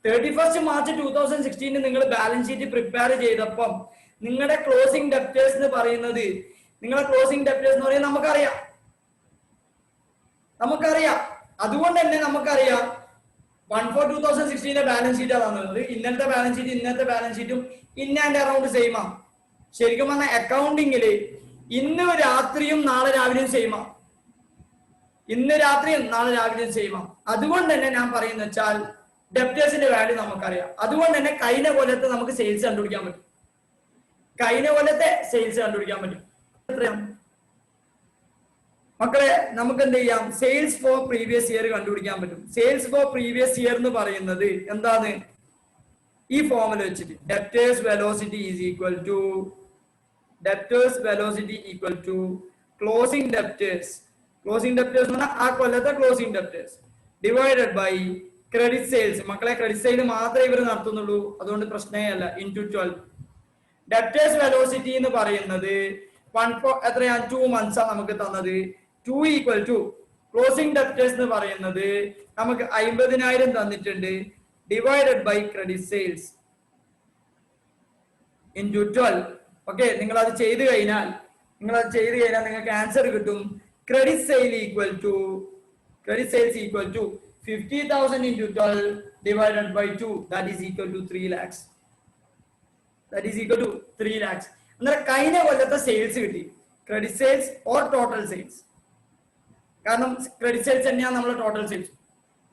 S1: 31st March 2016 നിങ്ങൾ ബാലൻസ് ഷീറ്റ് പ്രിപ്പയർ ചെയ്തപ്പം നിങ്ങളുടെ ക്ലോസിംഗ് ഡെപ്റ്റേഴ്സ് എന്ന് പറയുന്നത് നമുക്കറിയാം. അതുകൊണ്ട് തന്നെ നമുക്കറിയാം 1/4/2016 ബാലൻസ് ഷീറ്റ് തന്നത്. ഇന്നത്തെ ബാലൻസ് ഷീറ്റും ഇൻ ആൻഡ് അറൌണ്ട് സെയിം ആണ്. ശരിക്കും പറഞ്ഞാൽ അക്കൗണ്ടിങ്ങില് ഇന്ന് രാത്രിയും നാളെ രാവിലെയും സെയിം ആണ്. അതുകൊണ്ട് തന്നെ ഞാൻ പറയുന്ന വെച്ചാൽ ഡെപ്റ്റേഴ്സിന്റെ വാല്യൂ നമുക്കറിയാം. അതുകൊണ്ട് തന്നെ കഴിഞ്ഞ കൊല്ലത്തെ നമുക്ക് സെയിൽസ് കണ്ടുപിടിക്കാൻ പറ്റും. എത്രയാണ് മക്കളെ? നമുക്ക് എന്ത് ചെയ്യാം? സെയിൽസ് ഫോർ പ്രീവിയസ് ഇയർ കണ്ടുപിടിക്കാൻ പറ്റും. സെയിൽസ് ഫോർ പ്രീവിയസ് ഇയർ എന്ന് പറയുന്നത് എന്താണ്? ഈ ഫോർമുല വെച്ചിട്ട് debtors velocity is equal to closing debtors എന്ന് പറഞ്ഞാൽ ആ കൊല്ലത്തെ closing debtors divided by credit sales. മക്കളെ ക്രെഡിറ്റ് സെയിൽ മാത്രമേ ഇവർ നടത്തുന്നുള്ളൂ, അതുകൊണ്ട് പ്രശ്നമേ അല്ല. ഇൻറ്റു 12. ഡെപ്റ്റേഴ്സ് വെലോസിറ്റി എന്ന് പറയുന്നത് എത്രയാണ്? 2 months ആണ് നമുക്ക് തന്നത്. 2 ഈക്വൽ ടു ക്ലോസിംഗ് ഡെപ്റ്റേഴ്സ് എന്ന് പറയുന്നത് നമുക്ക് 50,000 തന്നിട്ടുണ്ട്, divided by credit sales into 12. Okay, നിങ്ങൾ അത് ചെയ്ത് കഴിഞ്ഞാൽ നിങ്ങൾക്ക് ആൻസർ കിട്ടും. Credit sales equal to 50,000 into 12 divided by 2, that is equal to 3 lakhs. അന്നേരം കഴിഞ്ഞ കൊല്ലത്തെ സെയിൽസ് കിട്ടി. Credit sales or total sales, കാരണം ക്രെഡിറ്റ് സെയിൽസ് തന്നെയാണ് നമ്മുടെ ടോട്ടൽ സെയിൽസ്.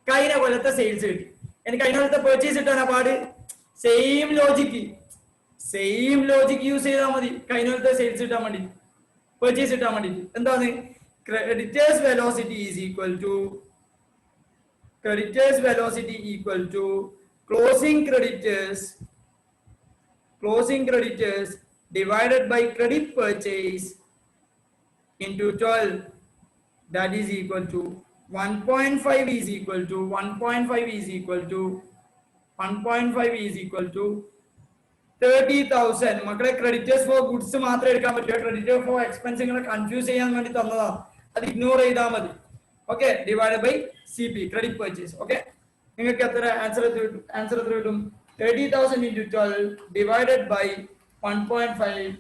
S1: കഴിഞ്ഞ കൊല്ലത്തെ സെയിൽസ് കിട്ടി. എനിക്ക് കഴിഞ്ഞ കൊല്ലത്തെ പെർച്ചേസ് കിട്ടാനാ പാട്. സെയിം ലോജിക്ക് യൂസ് ചെയ്താൽ മതി. കഴിഞ്ഞ കൊല്ലത്തെ സെയിൽസ് കിട്ടാൻ വേണ്ടി, പെർച്ചേസ് കിട്ടാൻ വേണ്ടിട്ട് എന്താണ്? creditors velocity is equal to closing creditors divided by credit purchase into 12, that is equal to 1.5 is equal to 30,000. മക്കളെ ക്രെഡിറ്റേഴ്സ് ഫോർ ഗുഡ്സ് മാത്രമേ എടുക്കാൻ പറ്റൂ. ക്രെഡിറ്റേഴ്സ് ഫോർ എക്സ്പെൻസ് നിങ്ങളെ കൺഫ്യൂസ് ചെയ്യാൻ വേണ്ടി തന്നതാണ്, അത് ഇഗ്നോർ ചെയ്താൽ മതി. Okay, divide by CP credit purchase. Okay, നിങ്ങൾക്ക് എത്ര ആൻസർ കിട്ടും? 30,000 into 12 divided by 1.5,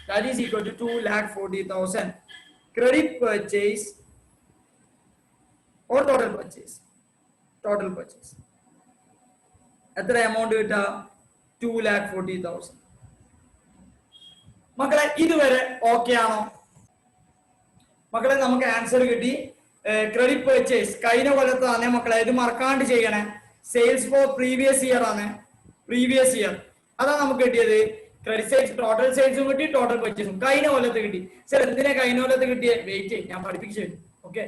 S1: that is equal to 2,40,000. Credit purchase or total purchase. എത്ര എമൗണ്ട് കിട്ടുക? 2,40,000. മക്കളെ ഇതുവരെ ഓക്കെ ആണോ? മക്കളെ നമുക്ക് ആൻസർ കിട്ടി. ക്രെഡിറ്റ് പർച്ചേസ് കഴിഞ്ഞ കൊല്ലത്താണ് മക്കളെ, ഇത് മറക്കാണ്ട് ചെയ്യണേ. സെയിൽസ് ഫോർ പ്രീവിയസ് ഇയർ ആണ്, പ്രീവിയസ് ഇയർ അതാണ് നമുക്ക് കിട്ടിയത്. ക്രെഡിറ്റ് സെയിൽസ് ടോട്ടൽ സെയിൽസും കിട്ടി, ടോട്ടൽ പർച്ചേസും കഴിഞ്ഞ കൊല്ലത്ത് കിട്ടി. സർ എന്തിനാ കഴിഞ്ഞ കൊല്ലത്ത് കിട്ടിയ? വെയിറ്റ് ഞാൻ പഠിപ്പിച്ചു തരും. ഓക്കെ,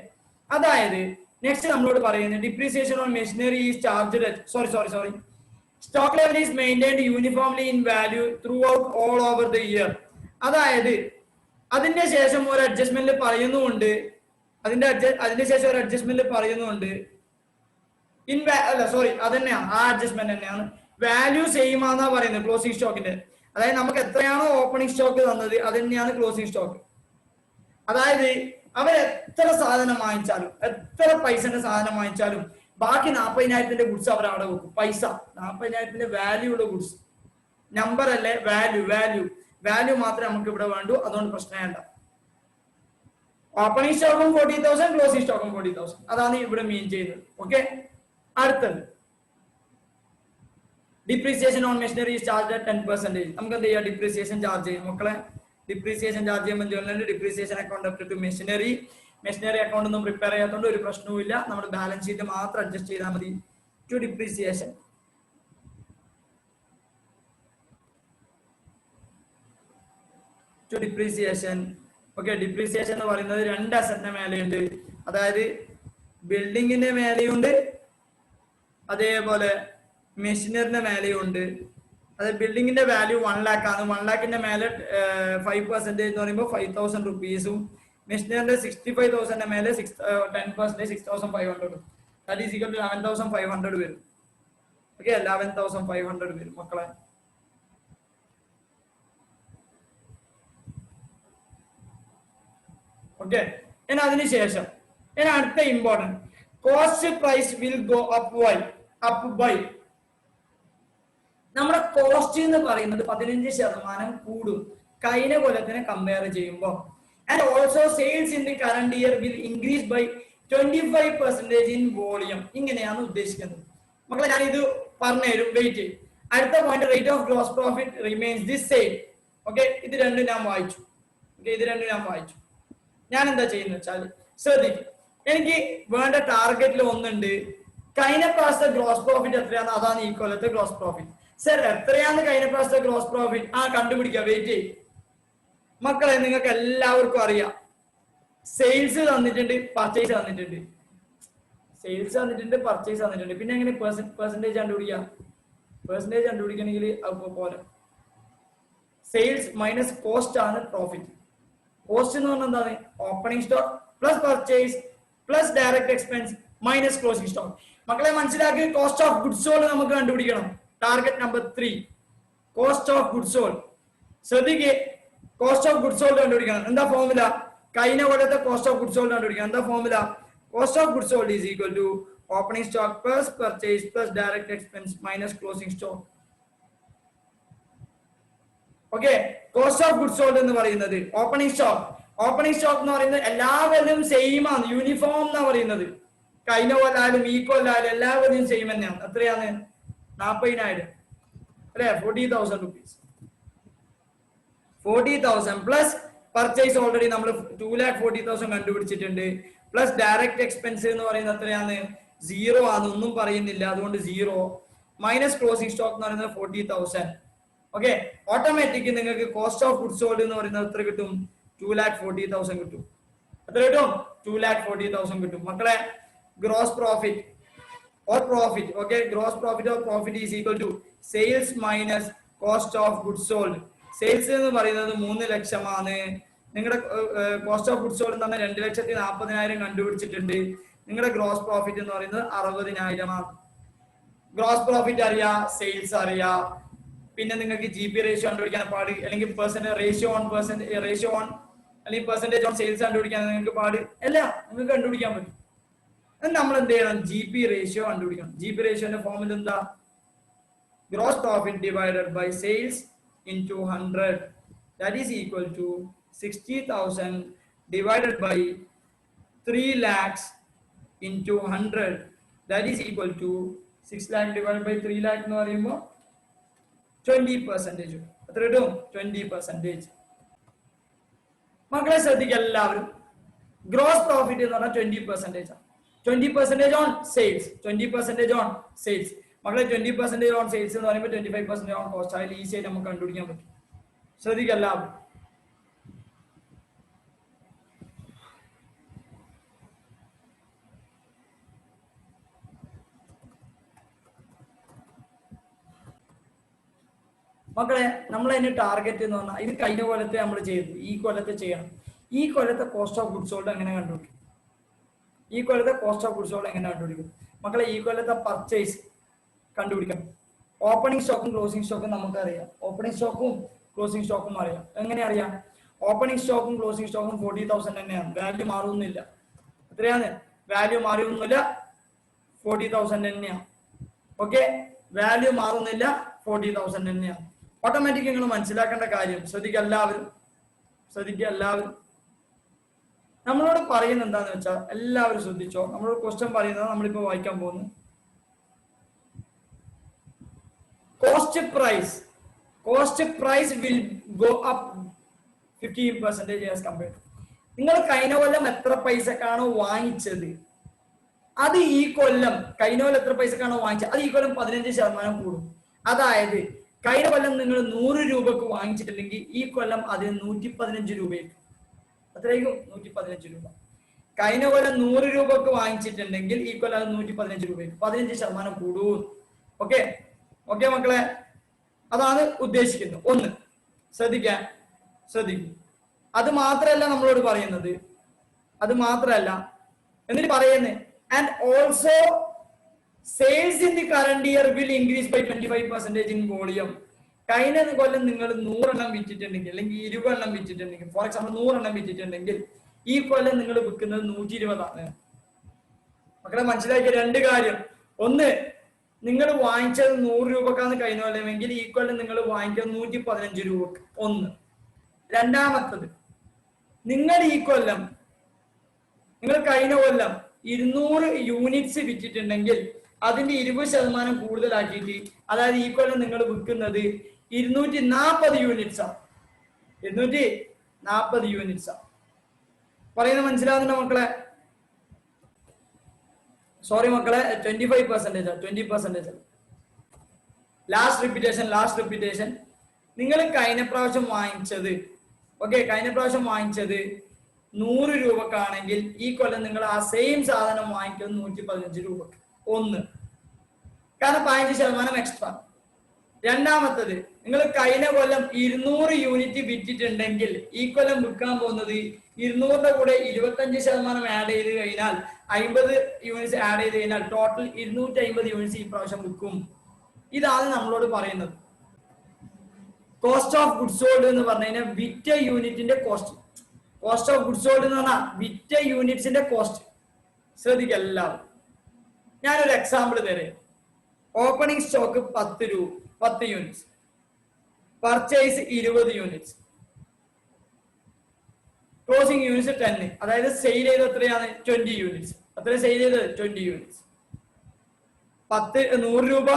S1: അതായത് നെക്സ്റ്റ് നമ്മളോട് പറയുന്നത് depreciation on machinery is charged. Sorry stock level is maintained uniformly in value through out all over the year. അതായത് അതിന്റെ ശേഷം ഒരു അഡ്ജസ്റ്റ്മെന്റ് പറയുന്നുണ്ട്, അതിന്റെ ശേഷം ഒരു അഡ്ജസ്റ്റ്മെന്റ് പറയുന്നുണ്ട് അതന്നെയാണ്, ആ അഡ്ജസ്റ്റ്മെന്റ് തന്നെയാണ്. വാല്യൂ സെയിം ആണെന്നാ പറയുന്നത് ക്ലോസിംഗ് സ്റ്റോക്കിന്റെ. അതായത് നമുക്ക് എത്രയാണോ ഓപ്പണിംഗ് സ്റ്റോക്ക് തന്നത് അത് തന്നെയാണ് ക്ലോസിംഗ് സ്റ്റോക്ക്. അതായത് അവർ എത്ര സാധനം വാങ്ങിച്ചാലും, എത്ര പൈസന്റെ സാധനം വാങ്ങിച്ചാലും ബാക്കി 40,000 ഗുഡ്സ് അവർ അവിടെ വെക്കും. പൈസ 40,000 വാല്യൂ ഉള്ള ഗുഡ്സ്, നമ്പർ അല്ലേ, വാല്യൂ മാത്രമേ നമുക്ക് ഇവിടെ വേണ്ടൂ. അതുകൊണ്ട് പ്രശ്നമല്ല. ഓപ്പണിംഗ് സ്റ്റോക്കും 40,000, ക്ലോസിംഗ് സ്റ്റോക്കും 40,000, അതാണ് ഇവിടെ മീൻ ചെയ്യുന്നത്. ഓക്കെ, അടുത്തത് ഡിപ്രീസിയേഷൻ ഓൺ മെഷീനറി ചാർജ് 10%. നമുക്ക് എന്ത് ചെയ്യാം? ഡിപ്രീസിയേഷൻ ചാർജ് ചെയ്യാം മക്കളെ. ഡിപ്രീസിയേഷൻ ചാർജ് ചെയ്യുമ്പോൾ depreciation account up to machinery account ഒന്നും പ്രിപ്പയർ ചെയ്യാത്തതുകൊണ്ട് ഒരു പ്രശ്നവുമില്ല. നമ്മുടെ ബാലൻസ് ഷീറ്റ് മാത്രം അഡ്ജസ്റ്റ് ചെയ്താൽ മതി. To depreciation okay. ഡിപ്രീസിയേഷൻ എന്ന് പറയുന്നത് രണ്ട് അസറ്റിന്റെ മേലെയുണ്ട്. അതായത് ബിൽഡിങ്ങിന്റെ മേലെയുണ്ട്, അതേപോലെ മെഷീനറിന്റെ മേലെയുണ്ട്. അതായത് ബിൽഡിങ്ങിന്റെ വാല്യൂ 1 lakh ആണ്. 1 lakhന്റെ മേലെ 5% എന്ന് പറയുമ്പോൾ 5,000 റുപ്പീസും, മെഷീനറിന്റെ 65,000 മേലെ 10% 6,500. ദാറ്റ് ഈസ് ഈക്വൽ ടു 11,500 വരും. ഓക്കെ, 11,500 വരും മക്കളെ. ഓക്കെ, ഇനി അതിനുശേഷം അടുത്ത important cost price will go up by. നമ്മുടെ കോസ്റ്റ് എന്ന് പറയുന്നത് 15% കൂടും കഴിഞ്ഞ കൊല്ലത്തിനെ കമ്പയർ ചെയ്യുമ്പോൾ. And also sales in the current year will increase by 25% in volume. ഇങ്ങനെയാണ് ഉദ്ദേശിക്കുന്നത് മക്കളെ. ഞാൻ ഇത് പറഞ്ഞുതരും, വെയിറ്റ്. അടുത്ത point rate of gross profit remains the same. Okay, ഇത് രണ്ടും ഞാൻ വായിച്ചു. ഞാൻ എന്താ ചെയ്യുന്നത് വെച്ചാൽ ശ്രദ്ധിക്കും. എനിക്ക് വേണ്ട ടാർഗറ്റിൽ ഒന്നുണ്ട്. കഴിഞ്ഞ പ്രാവശ്യത്തെ ഗ്രോസ് പ്രോഫിറ്റ് എത്രയാണ്, അതാണ് ഈ കൊല്ലത്തെ ഗ്രോസ് പ്രോഫിറ്റ്. സർ എത്രയാണ് കഴിഞ്ഞ പ്രാവശ്യത്തെ ഗ്രോസ് പ്രോഫിറ്റ്? കണ്ടുപിടിക്കുക, വെയിറ്റ് ചെയ്യും മക്കളെ. നിങ്ങൾക്ക് എല്ലാവർക്കും അറിയാം, സെയിൽസ് തന്നിട്ടുണ്ട്, പർച്ചേസ് തന്നിട്ടുണ്ട്. പിന്നെ എങ്ങനെ പെർസെന്റേജ് കണ്ടുപിടിക്കാം? പെർസെന്റേജ് കണ്ടുപിടിക്കണമെങ്കിൽ പോലെ സെയിൽസ് മൈനസ് കോസ്റ്റ് ആണ് പ്രോഫിറ്റ്. കോസ്റ്റ് എന്ന് പറഞ്ഞാൽ എന്താണ്? Opening stock plus purchase plus direct expense minus closing stock. മക്കളെ മനസ്സിലാക്കി, കോസ്റ്റ് ഓഫ് ഗുഡ്സ് സോൾഡ് നമുക്ക് കണ്ടുപിടിക്കണം. Target number 3 cost of goods sold. ശ്രദ്ധിക്കുക, കോസ്റ്റ് ഓഫ് ഗുഡ്സ് സോൾഡ് കണ്ടുപിടിക്കണം. എന്താ ഫോർമുല? കഴിഞ്ഞ കൊല്ലത്തെ കോസ്റ്റ് ഓഫ് ഗുഡ്സ് സോൾഡ് കണ്ടുപിടിക്കണം. എന്താ formula? Cost of goods sold is equal to opening stock plus purchase plus direct expense minus closing stock. Okay, cost of goods sold എന്ന് പറയുന്നത് opening stock എന്ന് പറയുന്നത് എല്ലാവരും സെയിം ആണ്, യൂണിഫോം എന്നാ പറയുന്നത്. കഴിഞ്ഞ കൊല്ലായാലും ഈ കൊല്ലായാലും എല്ലാവരും സെയിം തന്നെയാണ്. എത്രയാണ്? 40,000 അല്ലെ, 40,000 റുപ്പീസ്. 40,000 പ്ലസ് പർച്ചേസ് ഓൾറെഡി നമ്മൾ 2,40,000 കണ്ടുപിടിച്ചിട്ടുണ്ട്. പ്ലസ് ഡയറക്റ്റ് എക്സ്പെൻസ് എന്ന് പറയുന്നത് എത്രയാണ്? 0 ആണ്, ഒന്നും പറയുന്നില്ല, അതുകൊണ്ട് 0. മൈനസ് ക്ലോസിംഗ് സ്റ്റോക്ക് എന്ന് പറയുന്നത് 40,000. ഓക്കെ, ഓട്ടോമാറ്റിക് നിങ്ങൾക്ക് കോസ്റ്റ് ഓഫ് ഗുഡ്സ് സോൾഡ് എന്ന് പറയുന്നത് എത്ര കിട്ടും? 2,40,000 കിട്ടും. എത്ര കിട്ടും? 2,40,000 കിട്ടും മക്കളെ. Gross profit or profit. Okay, gross profit or profit is equal to sales minus cost of goods sold. Sales എന്ന് പറയുന്നത് 3 ലക്ഷമാണ്. നിങ്ങളുടെ കോസ്റ്റ് ഓഫ് ഗുഡ്സ് സോൾഡ് എന്ന് പറഞ്ഞാൽ 2,40,000 കണ്ടുപിടിച്ചിട്ടുണ്ട്. നിങ്ങളുടെ ഗ്രോസ് പ്രോഫിറ്റ് എന്ന് പറയുന്നത് 60,000 ആണ്. ഗ്രോസ് പ്രോഫിറ്റ് അറിയാം, സെയിൽസ് അറിയാം. പിന്നെ നിങ്ങൾക്ക് GP റേഷ്യോ കണ്ടുപിടിക്കാൻ പാട്, അല്ലെങ്കിൽ റേഷ്യോ ഓൺ അല്ലെങ്കിൽ പെർസെന്റേജ് ഓൺ സെയിൽസ് കണ്ടുപിടിക്കാൻ നിങ്ങൾക്ക് പാട്. അല്ല, നിങ്ങൾക്ക് കണ്ടുപിടിക്കാൻ പറ്റും. നമ്മൾ എന്ത് ചെയ്യണം? GP റേഷ്യോ കണ്ടുപിടിക്കണം. GP റേഷ്യോന്റെ ഫോർമുല എന്താ? Gross profit divided by sales into 100. That is equal to 60,000 divided by 3 lakhs into 100. That is equal to 6 lakh divided by 3 lakh എന്ന് പറയുമ്പോൾ 20%. എത്ര കിട്ടും? 20%. മക്കളെ ശ്രദ്ധിക്കുക എല്ലാവരും. ഗ്രോസ് പ്രോഫിറ്റ് എന്ന് പറഞ്ഞാൽ 20%. 20% ഓൺ സെയിൽസ്. 20% on sales. മക്കളെ 20% ഓൺ സെയിൽസ് എന്ന് പറയുമ്പോൾ 25% ഓൺ കോസ്റ്റ്. അതിൽ ഈസി ആയിട്ട് നമുക്ക് കണ്ടുപിടിക്കാൻ പറ്റും. ശ്രദ്ധിക്കുക എല്ലാവരും. മക്കളെ നമ്മൾ അതിന് ടാർഗറ്റ് എന്ന് പറഞ്ഞാൽ ഇത് കഴിഞ്ഞ കൊല്ലത്തെ നമ്മൾ ചെയ്തു, ഈ കൊല്ലത്തെ ചെയ്യണം. ഈ കൊല്ലത്തെ കോസ്റ്റ് ഓഫ് ഗുഡ്സ് സോൾഡ് എങ്ങനെ കണ്ടുപിടിക്കും? ഈ കൊല്ലത്തെ കോസ്റ്റ് ഓഫ് ഗുഡ്സ് സോൾഡ് എങ്ങനെ കണ്ടുപിടിക്കും? മക്കളെ ഈ കൊല്ലത്തെ പർച്ചേസ് കണ്ടുപിടിക്കണം. ഓപ്പണിംഗ് സ്റ്റോക്കും ക്ലോസിംഗ് സ്റ്റോക്കും നമുക്കറിയാം. ഓപ്പണിംഗ് സ്റ്റോക്കും ക്ലോസിംഗ് സ്റ്റോക്കും അറിയാം. എങ്ങനെ അറിയാം? ഓപ്പണിംഗ് സ്റ്റോക്കും ക്ലോസിംഗ് സ്റ്റോക്കും 40,000 തന്നെയാണ്. വാല്യൂ മാറുന്നില്ല. എത്രയാണ്? വാല്യൂ മാറിയൊന്നുമില്ല, 40,000 തന്നെയാണ്. ഓക്കെ, വാല്യൂ മാറുന്നില്ല, 40,000 തന്നെയാണ്. ഓട്ടോമാറ്റിക് നിങ്ങൾ മനസ്സിലാക്കേണ്ട കാര്യം ശ്രദ്ധിക്കുക എല്ലാവരും. നമ്മളോട് പറയുന്നത് എന്താന്ന് വെച്ചാൽ എല്ലാവരും ശ്രദ്ധിച്ചോ. നമ്മളോട് ക്വസ്റ്റ്യൻ പറയുന്നത് നമ്മളിപ്പോ വായിക്കാൻ പോകുന്നു. Cost price will go up 15% as compared. നിങ്ങൾ കഴിഞ്ഞ കൊല്ലം എത്ര പൈസക്കാണോ വാങ്ങിച്ചത് അത് ഈ കൊല്ലം കഴിഞ്ഞ കൊല്ലം എത്ര പൈസക്കാണോ വാങ്ങിച്ചത് അത് ഈ കൊല്ലം 15% കൂടും. അതായത് കഴിഞ്ഞ കൊല്ലം നിങ്ങൾ 100 രൂപക്ക് വാങ്ങിച്ചിട്ടുണ്ടെങ്കിൽ ഈ കൊല്ലം അതിന് 115 രൂപയ്ക്ക്. അത്രയും 115 രൂപ. കഴിഞ്ഞ കൊല്ലം 100 രൂപക്ക് വാങ്ങിച്ചിട്ടുണ്ടെങ്കിൽ ഈ കൊല്ലം അത് 115 രൂപയ്ക്ക് 15% കൂടും. ഓക്കെ ഓക്കെ മക്കളെ, അതാണ് ഉദ്ദേശിക്കുന്നത്. ഒന്ന് ശ്രദ്ധിക്കും. അത് മാത്രമല്ല നമ്മളോട് പറയുന്നത്, അത് മാത്രമല്ല എന്നിട്ട് പറയുന്നത് and also sales in the current year will increase by 25% in volume. കഴിഞ്ഞ കൊല്ലം നിങ്ങൾ 100 എണ്ണം വിറ്റിട്ടുണ്ടെങ്കിൽ അല്ലെങ്കിൽ 20 എണ്ണം വിറ്റിട്ടുണ്ടെങ്കിൽ, ഫോർ എക്സാമ്പിൾ 100 എണ്ണം വിറ്റിട്ടുണ്ടെങ്കിൽ ഈ കൊല്ലം നിങ്ങൾ വിൽക്കുന്നത് 120 ആണ്. മക്കളെ മനസ്സിലാക്കിയ രണ്ട് കാര്യം. ഒന്ന്, നിങ്ങൾ വാങ്ങിച്ചത് 100 രൂപക്കാണ് കഴിഞ്ഞ കൊല്ലമെങ്കിൽ ഈ കൊല്ലം നിങ്ങൾ വാങ്ങിക്കുന്നത് 115 രൂപക്ക്. ഒന്ന്. രണ്ടാമത്തത്, നിങ്ങൾ ഈ കൊല്ലം നിങ്ങൾ കഴിഞ്ഞ കൊല്ലം 200 യൂണിറ്റ്സ് വിറ്റിട്ടുണ്ടെങ്കിൽ അതിന്റെ 20% കൂടുതലാക്കിയിട്ട്, അതായത് ഈ കൊല്ലം നിങ്ങൾ വിൽക്കുന്നത് 240 യൂണിറ്റ്സ് ആണ്. 240 യൂണിറ്റ്സ് ആണ്. പറയുന്നത് മനസ്സിലാവുന്നുണ്ടോ മക്കളെ? സോറി മക്കളെ, 20%. Last repetition. നിങ്ങൾ കഴിഞ്ഞ പ്രാവശ്യം വാങ്ങിച്ചത് 100 രൂപക്കാണെങ്കിൽ ഈ കൊല്ലം നിങ്ങൾ ആ സെയിം സാധനം വാങ്ങിക്കുന്നത് 115 രൂപക്ക്. ഒന്ന്, കാരണം 15% എക്സ്ട്രാ. രണ്ടാമത്തത്, നിങ്ങൾ കഴിഞ്ഞ കൊല്ലം 200 യൂണിറ്റ് വിറ്റിട്ടുണ്ടെങ്കിൽ ഈ കൊല്ലം വിൽക്കാൻ പോകുന്നത് 200ന്റെ കൂടെ 25% ആഡ് ചെയ്ത് കഴിഞ്ഞാൽ 50 യൂണിറ്റ്സ് ആഡ് ചെയ്ത് കഴിഞ്ഞാൽ ടോട്ടൽ 250 യൂണിറ്റ്സ് ഈ പ്രാവശ്യം വിൽക്കും. ഇതാണ് നമ്മളോട് പറയുന്നത്. കോസ്റ്റ് ഓഫ് ഗുഡ്സ് സോൾഡ് എന്ന് പറഞ്ഞു കഴിഞ്ഞാൽ വിറ്റ യൂണിറ്റിന്റെ cost. Cost of goods sold എന്ന് പറഞ്ഞാൽ വിറ്റ യൂണിറ്റ്സിന്റെ കോസ്റ്റ്. ശ്രദ്ധിക്കുക എല്ലാവരും. ഞാനൊരു എക്സാമ്പിൾ തരാം. Opening stock 10 units, purchase 20 units, closing units 10. അതായത് സെയിൽ ചെയ്ത് എത്രയാണ്? 20 യൂണിറ്റ്സ്. അത്ര സെയിൽ ചെയ്തത് 20 യൂണിറ്റ്സ്. 100 രൂപ,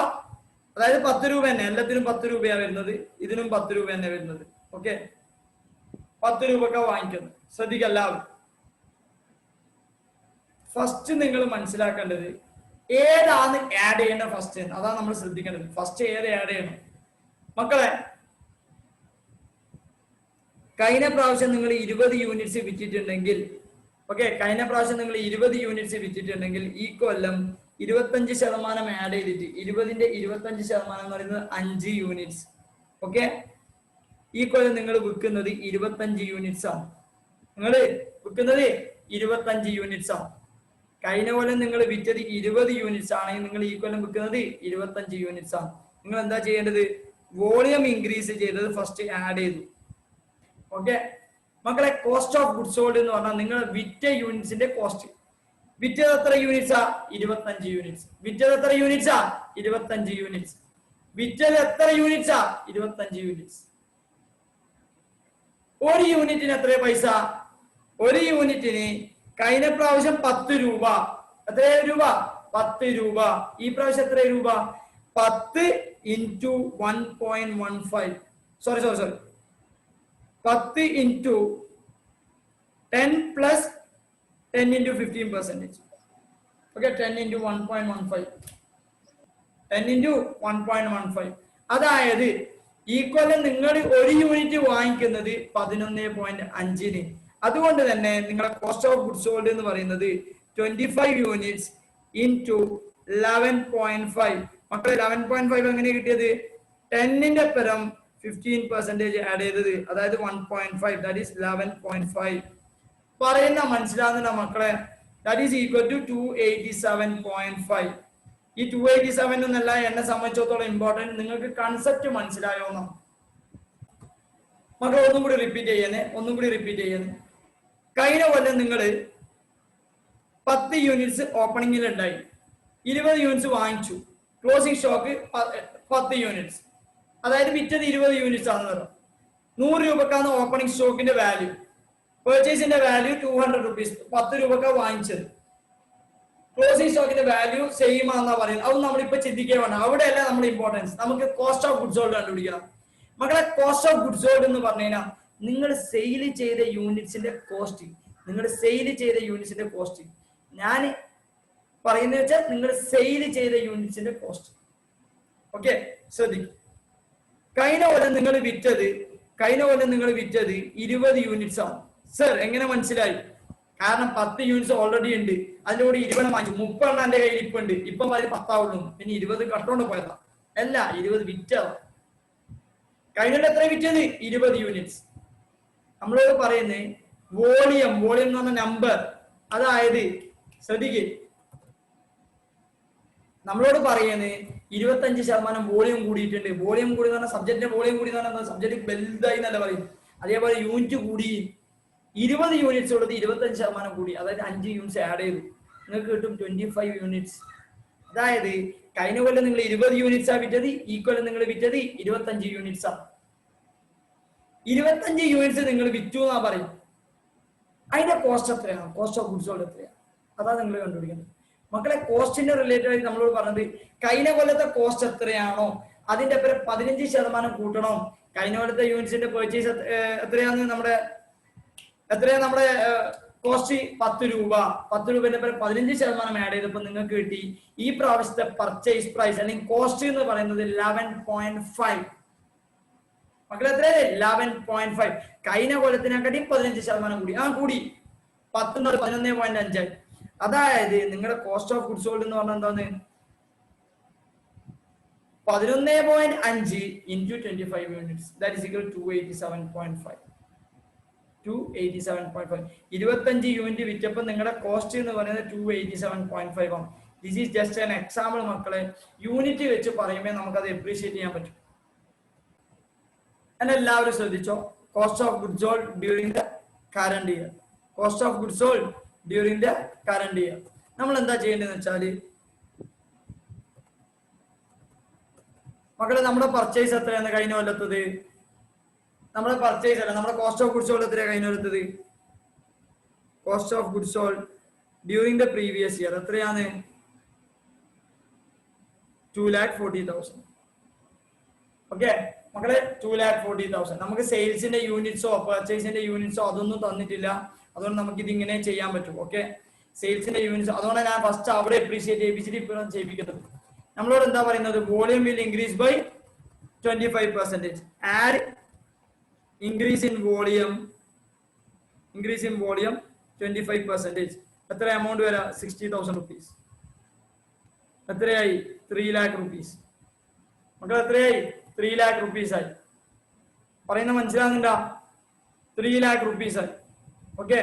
S1: അതായത് 10 രൂപ തന്നെ. എല്ലാത്തിനും 10 രൂപയാണ് വരുന്നത്, ഇതിനും 10 രൂപ തന്നെ വരുന്നത്. ഓക്കെ, 10 രൂപക്ക വാങ്ങിക്കുന്നത്. ശ്രദ്ധിക്കുക എല്ലാവരും. ഫസ്റ്റ് നിങ്ങൾ മനസ്സിലാക്കേണ്ടത് ഏതാണ് ആഡ് ചെയ്യേണ്ട ഫസ്റ്റ്, അതാണ് നമ്മൾ ശ്രദ്ധിക്കേണ്ടത്. ഫസ്റ്റ് ഏത് ആഡ് ചെയ്യണം മക്കളെ? കഴിഞ്ഞ പ്രാവശ്യം നിങ്ങൾ 20 യൂണിറ്റ്സ് വിറ്റിട്ടുണ്ടെങ്കിൽ, കഴിഞ്ഞ പ്രാവശ്യം നിങ്ങൾ 20 യൂണിറ്റ്സ് വിറ്റിട്ടുണ്ടെങ്കിൽ ഈ കൊല്ലം 25% ആഡ് ചെയ്തിട്ട് 20ന്റെ 25% എന്ന് പറയുന്നത് 5 യൂണിറ്റ്സ്. ഓക്കെ, ഈ കൊല്ലം നിങ്ങൾ വിൽക്കുന്നത് 25 യൂണിറ്റ്സ് ആണ്. നിങ്ങൾ വിൽക്കുന്നത് 25 യൂണിറ്റ്സ് ആണ്. കഴിഞ്ഞ കൊല്ലം നിങ്ങൾ വിറ്റത് 20 യൂണിറ്റ്സ് ആണെങ്കിൽ നിങ്ങൾ ഈ കൊല്ലം വിൽക്കുന്നത് 25 യൂണിറ്റ്സ് ആണ്. നിങ്ങൾ എന്താ ചെയ്യേണ്ടത്? വോളിയം ഇൻക്രീസ് ചെയ്തത് ഫസ്റ്റ് ആഡ് ചെയ്തു. ഓക്കെ മക്കളെ, കോസ്റ്റ് ഓഫ് ഗുഡ്സ് സോൾഡ് എന്ന് പറഞ്ഞാൽ നിങ്ങൾ വിറ്റ യൂണിറ്റ്സിന്റെ കോസ്റ്റ്. വിറ്റത് എത്ര യൂണിറ്റ്സാ? 25 യൂണിറ്റ്സ്. വിറ്റത് എത്ര യൂണിറ്റ്സാ? 25 യൂണിറ്റ്സ്. വിറ്റത് എത്ര യൂണിറ്റ്സാ? 25 യൂണിറ്റ്സ്. ഒരു യൂണിറ്റിന് എത്ര പൈസ? ഒരു യൂണിറ്റിന് കഴിഞ്ഞ പ്രാവശ്യം 10 രൂപ. എത്ര രൂപ? 10 രൂപ. ഈ പ്രാവശ്യം എത്ര രൂപ? 10 into 1.15. Sorry 10 into 10 plus 10 into 15%. Okay, 10 into 1.15. 10 into 1.15. അതായത് ഈക്വല് നിങ്ങൾ ഒരു യൂണിറ്റ് വാങ്ങിക്കുന്നത് 11.5-ന്. അതുകൊണ്ട് തന്നെ നിങ്ങളുടെ കോസ്റ്റ് ഓഫ് ഗുഡ്സ് സോൾഡ് എന്ന് പറയുന്നത് 25 യൂണിറ്റ്സ് ഇൻറ്റു 11.5. മക്കളെ 11.5 എങ്ങനെ കിട്ടിയത്? 10ന്റെ പരം 15% ആഡ് ചെയ്തത്, അതായത് 1.5, ദാറ്റ് ഈസ് 11.5. പറയുന്ന മനസ്സിലാകുന്ന മക്കളെ, ദാറ്റ് ഈസ് ഈക്വൽ ടു 287.5. ഈ 287 എന്നല്ല എന്നെ സംബന്ധിച്ചിടത്തോളം ഇമ്പോർട്ടൻറ്റ്, നിങ്ങൾക്ക് കൺസെപ്റ്റ് മനസ്സിലായോ എന്നോ? മക്കൾ ഒന്നും കൂടി റിപ്പീറ്റ് ചെയ്യുന്നേ. കഴിഞ്ഞ കൊല്ലം നിങ്ങൾ 10 യൂണിറ്റ്സ് ഓപ്പണിംഗിൽ ഉണ്ടായി, 20 യൂണിറ്റ്സ് വാങ്ങിച്ചു, ക്ലോസിംഗ് സ്റ്റോക്ക് 10 യൂണിറ്റ്സ്, അതായത് വിറ്റത് 20 യൂണിറ്റ്സ് ആണെന്ന് പറയാം. 100 രൂപക്കാണ് ഓപ്പണിംഗ് സ്റ്റോക്കിന്റെ വാല്യൂ. പെർച്ചേസിന്റെ വാല്യൂ 200 റുപ്പീസ്, 10 രൂപക്കാണ് വാങ്ങിച്ചത്. ക്ലോസിംഗ് സ്റ്റോക്കിന്റെ വാല്യൂ സെയിം ആണെന്നാ പറയുന്നത്. അത് നമ്മളിപ്പോ ചിന്തിക്കുക വേണം, അവിടെയല്ല നമ്മൾ ഇമ്പോർട്ടൻസ്. നമുക്ക് കോസ്റ്റ് ഓഫ് ഗുഡ്സ് സോൾഡ് കണ്ടുപിടിക്കണം. മക്കളെ, കോസ്റ്റ് ഓഫ് ഗുഡ്സ് സോൾഡ് എന്ന് പറഞ്ഞു കഴിഞ്ഞാൽ നിങ്ങൾ സെയിൽ ചെയ്ത യൂണിറ്റ്സിന്റെ കോസ്റ്റ്. ഞാൻ പറയുന്നത് വെച്ചാൽ നിങ്ങൾ സെയിൽ ചെയ്ത യൂണിറ്റ്സിന്റെ കോസ്റ്റ്. ഓക്കെ, ശ്രദ്ധിക്കും. കഴിഞ്ഞ കൊല്ലം നിങ്ങൾ വിറ്റത് 20 യൂണിറ്റ്സ് ആണ്. സർ എങ്ങനെ മനസ്സിലായി? കാരണം 10 യൂണിറ്റ്സ് ഓൾറെഡി ഉണ്ട്, അതിന്റെ കൂടെ 20 വാങ്ങിച്ചു, 30 എന്റെ കയ്യിൽ ഇപ്പൊ ഉണ്ട്. ഇപ്പം അതിൽ 10 ആവുള്ളൂ, പിന്നെ 20 കട്ടോണ്ട് പോയതാ. അല്ല, 20 വിറ്റതാ. കഴിഞ്ഞ എത്ര വിറ്റത്? 20 യൂണിറ്റ്സ്. നമ്മളോട് പറയുന്നത് വോളിയം എന്ന് പറഞ്ഞ നമ്പർ. അതായത് ശ്രദ്ധിക്കേ, നമ്മളോട് പറയുന്നത് 25% വോളിയം കൂടിയിട്ടുണ്ട്. വോളിയം കൂടി എന്ന് പറഞ്ഞാൽ സബ്ജക്റ്റിന്റെ വോളിയം കൂടി എന്ന് പറഞ്ഞാൽ സബ്ജക്ട് വലുതായി എന്നല്ല പറയും. അതേപോലെ യൂണിറ്റ് കൂടി, 20 യൂണിറ്റ്സ് ഉള്ളത് 25% കൂടി, അതായത് 5 യൂണിറ്റ്സ് ആഡ് ചെയ്തു, നിങ്ങൾക്ക് കിട്ടും 25 യൂണിറ്റ്സ്. അതായത് കഴിഞ്ഞ കൊല്ലം നിങ്ങൾ 20 യൂണിറ്റ്സ് ആ വിറ്റത്, ഈ കൊല്ലം നിങ്ങൾ വിറ്റത് 25 യൂണിറ്റ്സ് ആണ്. 25 യൂണിറ്റ്സ് നിങ്ങൾ വിറ്റു എന്നാ പറയും. അതിന്റെ കോസ്റ്റ് എത്രയാണ്? കോസ്റ്റ് ഓഫ് ഗുഡ്സ് സോൾഡ് എത്രയാണ്? അതാണ് നിങ്ങൾ കണ്ടുപിടിക്കുന്നത്. മക്കളെ, കോസ്റ്റിന്റെ റിലേറ്റഡ് ആയിട്ട് നമ്മളോട് പറഞ്ഞത് കഴിഞ്ഞ കൊല്ലത്തെ കോസ്റ്റ് എത്രയാണോ അതിന്റെ പേര് 15% കൂട്ടണം. കഴിഞ്ഞ കൊല്ലത്തെ യൂണിറ്റ്സിന്റെ പെർച്ചേസ് എത്രയാണ്? നമ്മുടെ കോസ്റ്റ് 10 രൂപ. 10 രൂപന്റെ പേര് 15% ആഡ് ചെയ്തപ്പോൾ നിങ്ങൾക്ക് കിട്ടി ഈ പ്രാവശ്യത്തെ പർച്ചേസ് പ്രൈസ് അല്ലെങ്കിൽ കോസ്റ്റ് എന്ന് പറയുന്നത് 11.5. മക്കളെ, എത്രയല്ലേ? 11.5. കഴിഞ്ഞ കൊല്ലത്തിനെക്കാട്ടി 15% കൂടി. കൂടി 10 11.5. അതായത് നിങ്ങളുടെ കോസ്റ്റ് ഓഫ് ഗുഡ്സ് സോൾഡ് എന്ന് പറഞ്ഞാൽ എന്താണ്? 11.5 into 25 units, that is equal 287.5. 25 unit വിറ്റപ്പോൾ നിങ്ങളുടെ കോസ്റ്റ് എന്ന് പറയുന്നത് 287.5 ആണ്. This is just an example മക്കളെ. യൂണിറ്റ് വെച്ച് പറയുമ്പോൾ നമുക്കത് എപ്രീഷിയേറ്റ് ചെയ്യാൻ പറ്റും. എന്നെ എല്ലാവരും ശ്രദ്ധിച്ചോ. Cost of goods sold during the current year. നമ്മൾ എന്താ ചെയ്യേണ്ടതെന്ന് വെച്ചാല്, മക്കളെ, നമ്മുടെ പർച്ചേസ് എത്രയാണ് കഴിഞ്ഞ കൊല്ലത്തത്? നമ്മുടെ പർച്ചേസ് അല്ല, നമ്മുടെ കോസ്റ്റ് ഓഫ് ഗുഡ്സ് സോൾഡ് എത്രയാണ് കഴിഞ്ഞ കൊല്ലത്തത്? Cost of goods sold during the previous year എത്രയാണ്? 2,40,000. ഓക്കെ മക്കളെ, 2,40,000. നമുക്ക് സെയിൽസിന്റെ യൂണിറ്റ്സോ പർച്ചേസിന്റെ യൂണിറ്റ്സോ അതൊന്നും തന്നിട്ടില്ല, അതുകൊണ്ട് നമുക്ക് ഇതിങ്ങനെ ചെയ്യാൻ പറ്റും. ഓക്കെ, സെയിൽസിന്റെ യൂണിറ്റ്സ്, അതുകൊണ്ട് ഞാൻ ഫസ്റ്റ് അവിടെ അപ്രീഷിയേറ്റ് ചെയ്യിപ്പിക്കുന്നത്. നമ്മളോട് എന്താ പറയുന്നത്? Volume will increase by 25%. Add increase in volume 25%. എത്ര എമൗണ്ട് വരാം? 60,000 റുപ്പീസ്. എത്രയായി? 3 lakh റുപ്പീസ്. മക്കൾ, എത്രയായി? 3 lakh റുപ്പീസ് ആയി. പറയുന്ന മനസ്സിലാകുന്നുണ്ടോ? 3 lakh റുപ്പീസ് ആയി. ഓക്കെ,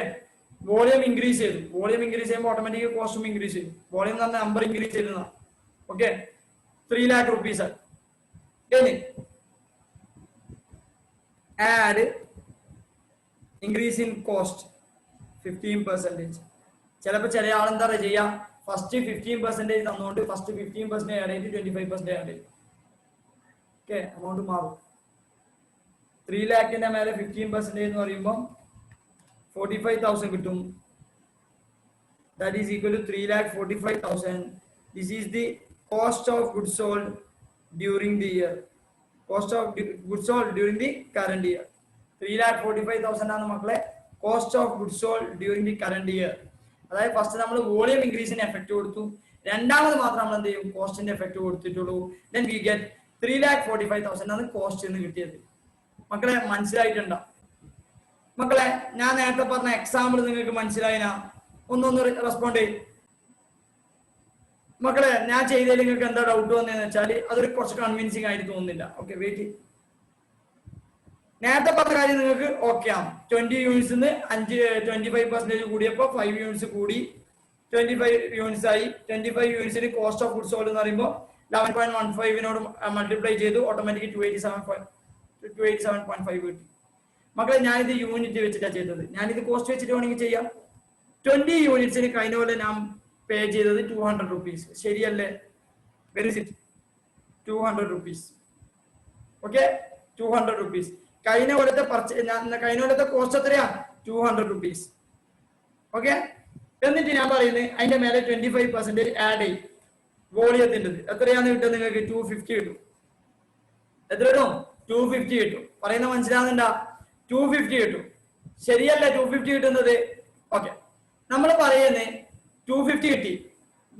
S1: വോളിയം ഇൻക്രീസ് ചെയ്തു. വോളിയം ഇൻക്രീസ് ചെയ്യുമ്പോൾ ഓട്ടോമാറ്റിക് കോസ്റ്റും ഇൻക്രീസ് ചെയ്യും. വോളിയം എന്ന് പറഞ്ഞ നമ്പർ ഇൻക്രീസ് ചെയ്യുന്നതാണ്. ഓക്കെ, 3 lakh റുപ്പീസ് ആയി. ഇനി ആഡ് ഇൻക്രീസ് ഇൻ കോസ്റ്റ് 15%. ചിലപ്പോൾ ചില ആളെന്താ ചെയ്യാം, ഫസ്റ്റ് 15% തന്നുകൊണ്ട് ഫസ്റ്റ് 15% ആഡ് ചെയ്ത് 25% ആഡ് ചെയ്യും. ഓക്കെ, അമൗണ്ട് മാറും. 3 lakhന്റെ മേലെ 15% എന്ന് പറയുമ്പോൾ 45,000 കിട്ടും. That is equal to 3,45,000 This is the cost of goods sold during the year. Cost of goods sold during the current year. 3,45,000 ആണ് മക്കളെ cost of goods sold during the current year. അതായത് first നമ്മൾ volume ഇൻക്രീസിന് effect കൊടുത്തു, രണ്ടാമത് മാത്രം നമ്മൾ എന്ത് ചെയ്യും കോസ്റ്റിന്റെ എഫക്ട് കൊടുത്തിട്ടുള്ളൂ. ദെൻ വി ഗെറ്റ് 3,45,000 ആണ് കോസ്റ്റ് എന്ന് കിട്ടിയത്. മക്കളെ മനസ്സിലായിട്ടുണ്ടോ? മക്കളെ ഞാൻ നേരത്തെ പറഞ്ഞ എക്സാമ്പിൾ നിങ്ങൾക്ക് മനസ്സിലായിനാ? ഒന്നൊന്ന് റെസ്പോണ്ട് ചെയ്യും. മക്കളെ ഞാൻ ചെയ്തതിൽ നിങ്ങൾക്ക് എന്താ ഡൗട്ട് വന്നതെന്ന് വെച്ചാൽ അതൊരു കുറച്ച് കൺവിൻസിങ് ആയിട്ട് തോന്നുന്നില്ല. Okay wait. നേരത്തെ പറഞ്ഞ കാര്യം നിങ്ങൾക്ക് ഓക്കെ ആണ്. 20 യൂണിറ്റ്സ് 25% കൂടിയപ്പോൾ 5 യൂണിറ്റ്സ് കൂടി 25 യൂണിറ്റ്സ് ആയി. 25 യൂണിറ്റ്സിന് കോസ്റ്റ് ഓഫ് ഗുഡ്സ് സോൾഡ് എന്ന് പറയുമ്പോൾ 11.15നോട് മൾട്ടിപ്ലൈ ചെയ്തു, ഓട്ടോമാറ്റിക് 287.5 കിട്ടി. മക്കളെ ഞാനിത് യൂണിറ്റ് വെച്ചിട്ടാണ് ചെയ്തത്. ഞാനിത് കോസ്റ്റ് വെച്ചിട്ട് വേണമെങ്കിൽ ചെയ്യാം. 20 യൂണിറ്റ്സിന് കഴിഞ്ഞ പോലെ ഞാൻ പേ ചെയ്തത് 200 rupees. ശരിയല്ലേ? Very sit 200 rupees. Okay 200 rupees. കഴിഞ്ഞ കൊല്ലത്തെ കോസ്റ്റ് എത്രയാ? 200 rupees. ഓക്കെ എന്നിട്ട് ഞാൻ പറയുന്നത് അതിന്റെ മേലെ 25% ആഡ് ചെയ്യും വോളിയത്തിന്റെ. എത്രയാന്ന് കിട്ടും നിങ്ങൾക്ക്? 250 കിട്ടും. എത്ര കിട്ടും? 250 കിട്ടും. പറയുന്ന മനസ്സിലാകുന്നുണ്ടാ? 250 കിട്ടും. ശരിയല്ല 250 കിട്ടുന്നത്? ഓക്കെ നമ്മൾ പറയുന്നത് 250 കിട്ടി.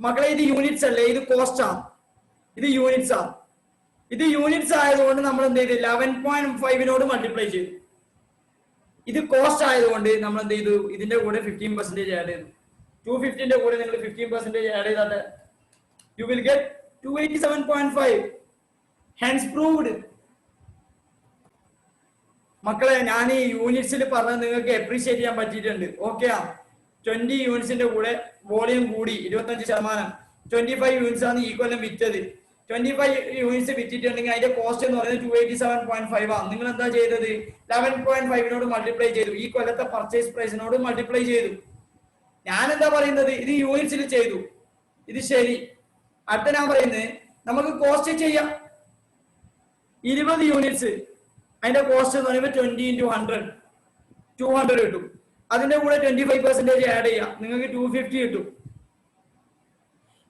S1: മക്കളെ ഇത് യൂണിറ്റ്സ് അല്ലേ, ഇത് കോസ്റ്റ് ആണ്. ഇത് യൂണിറ്റ്സ് ആണ്. ഇത് യൂണിറ്റ്സ് ആയതുകൊണ്ട് നമ്മൾ എന്ത് ചെയ്തു? 11.5നോട് മൾട്ടിപ്ലൈ ചെയ്തു. ഇത് കോസ്റ്റ് ആയതുകൊണ്ട് നമ്മൾ എന്ത് ചെയ്തു? ഇതിന്റെ കൂടെ 15% ആഡ് ചെയ്തു. 250ന്റെ കൂടെ നിങ്ങൾ 15% ആഡ് ചെയ്താൽ you will get 287.5. Hence proved. മക്കളെ ഞാൻ ഈ യൂണിറ്റ്സിൽ പറഞ്ഞത് നിങ്ങൾക്ക് അപ്രീഷിയേറ്റ് ചെയ്യാൻ പറ്റിയിട്ടുണ്ട്. ഓക്കെ 20 യൂണിറ്റ്സിന്റെ കൂടെ വോളിയം കൂടി 25%. 25 യൂണിറ്റ്സ് ആണ് ഈ കൊല്ലം വിറ്റത്. 25 യൂണിറ്റ്സ് വിറ്റിട്ടുണ്ടെങ്കിൽ അതിന്റെ കോസ്റ്റ് എന്ന് പറയുന്നത് 287.5 ആണ്. നിങ്ങൾ എന്താ ചെയ്തത്? 11.5നോട് മൾട്ടിപ്ലൈ ചെയ്തു. ഈ കൊല്ലത്തെ പർച്ചേസ് പ്രൈസിനോട് മൾട്ടിപ്ലൈ ചെയ്തു. ഞാൻ എന്താ പറയുന്നത്? ഇത് യൂണിറ്റ്സിൽ ചെയ്തു. ഇത് ശരി. അടുത്ത ഞാൻ പറയുന്നത് നമുക്ക് കോസ്റ്റ് ചെയ്യാം. 20 യൂണിറ്റ്സ് അതിന്റെ കോസ്റ്റ് എന്ന് പറയുമ്പോൾ 20 into 100 200 കിട്ടും. അതിന്റെ കൂടെ 25% ആഡ് ചെയ്യാം, നിങ്ങൾക്ക് 250 കിട്ടും.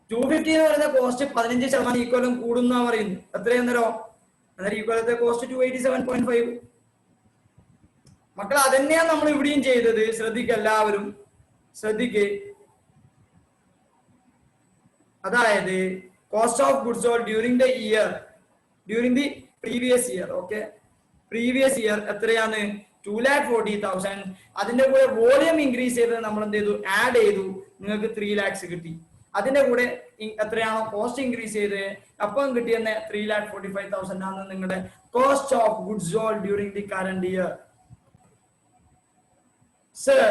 S1: 250 എന്ന് പറയുന്ന കോസ്റ്റ് 15% ഈ കൊല്ലം കൂടുന്ന പറയുന്നു. എത്രയെന്നോ? അന്നേരം ഈ കൊല്ലത്തെ കോസ്റ്റ് 287.5. മക്കൾ അതന്നെയാണ് നമ്മൾ ഇവിടെയും ചെയ്തത്. ശ്രദ്ധിക്കുക, എല്ലാവരും ശ്രദ്ധിക്കുക. അതായത് cost of goods sold during the year, during the previous year. Okay previous year എത്രയാണ്? 2,40,000. അതിന്റെ കൂടെ വോളിയം ഇൻക്രീസ് ചെയ്തത് നമ്മൾ എന്ത് ചെയ്തു? ആഡ് ചെയ്തു. നിങ്ങൾക്ക് 3 lakhs കിട്ടി. അതിന്റെ കൂടെ എത്രയാണോ കോസ്റ്റ് ഇൻക്രീസ് ചെയ്ത് അപ്പം കിട്ടിയെന്ന് 3,45,000 ആണ് നിങ്ങളുടെ cost of goods sold during the current year. Sir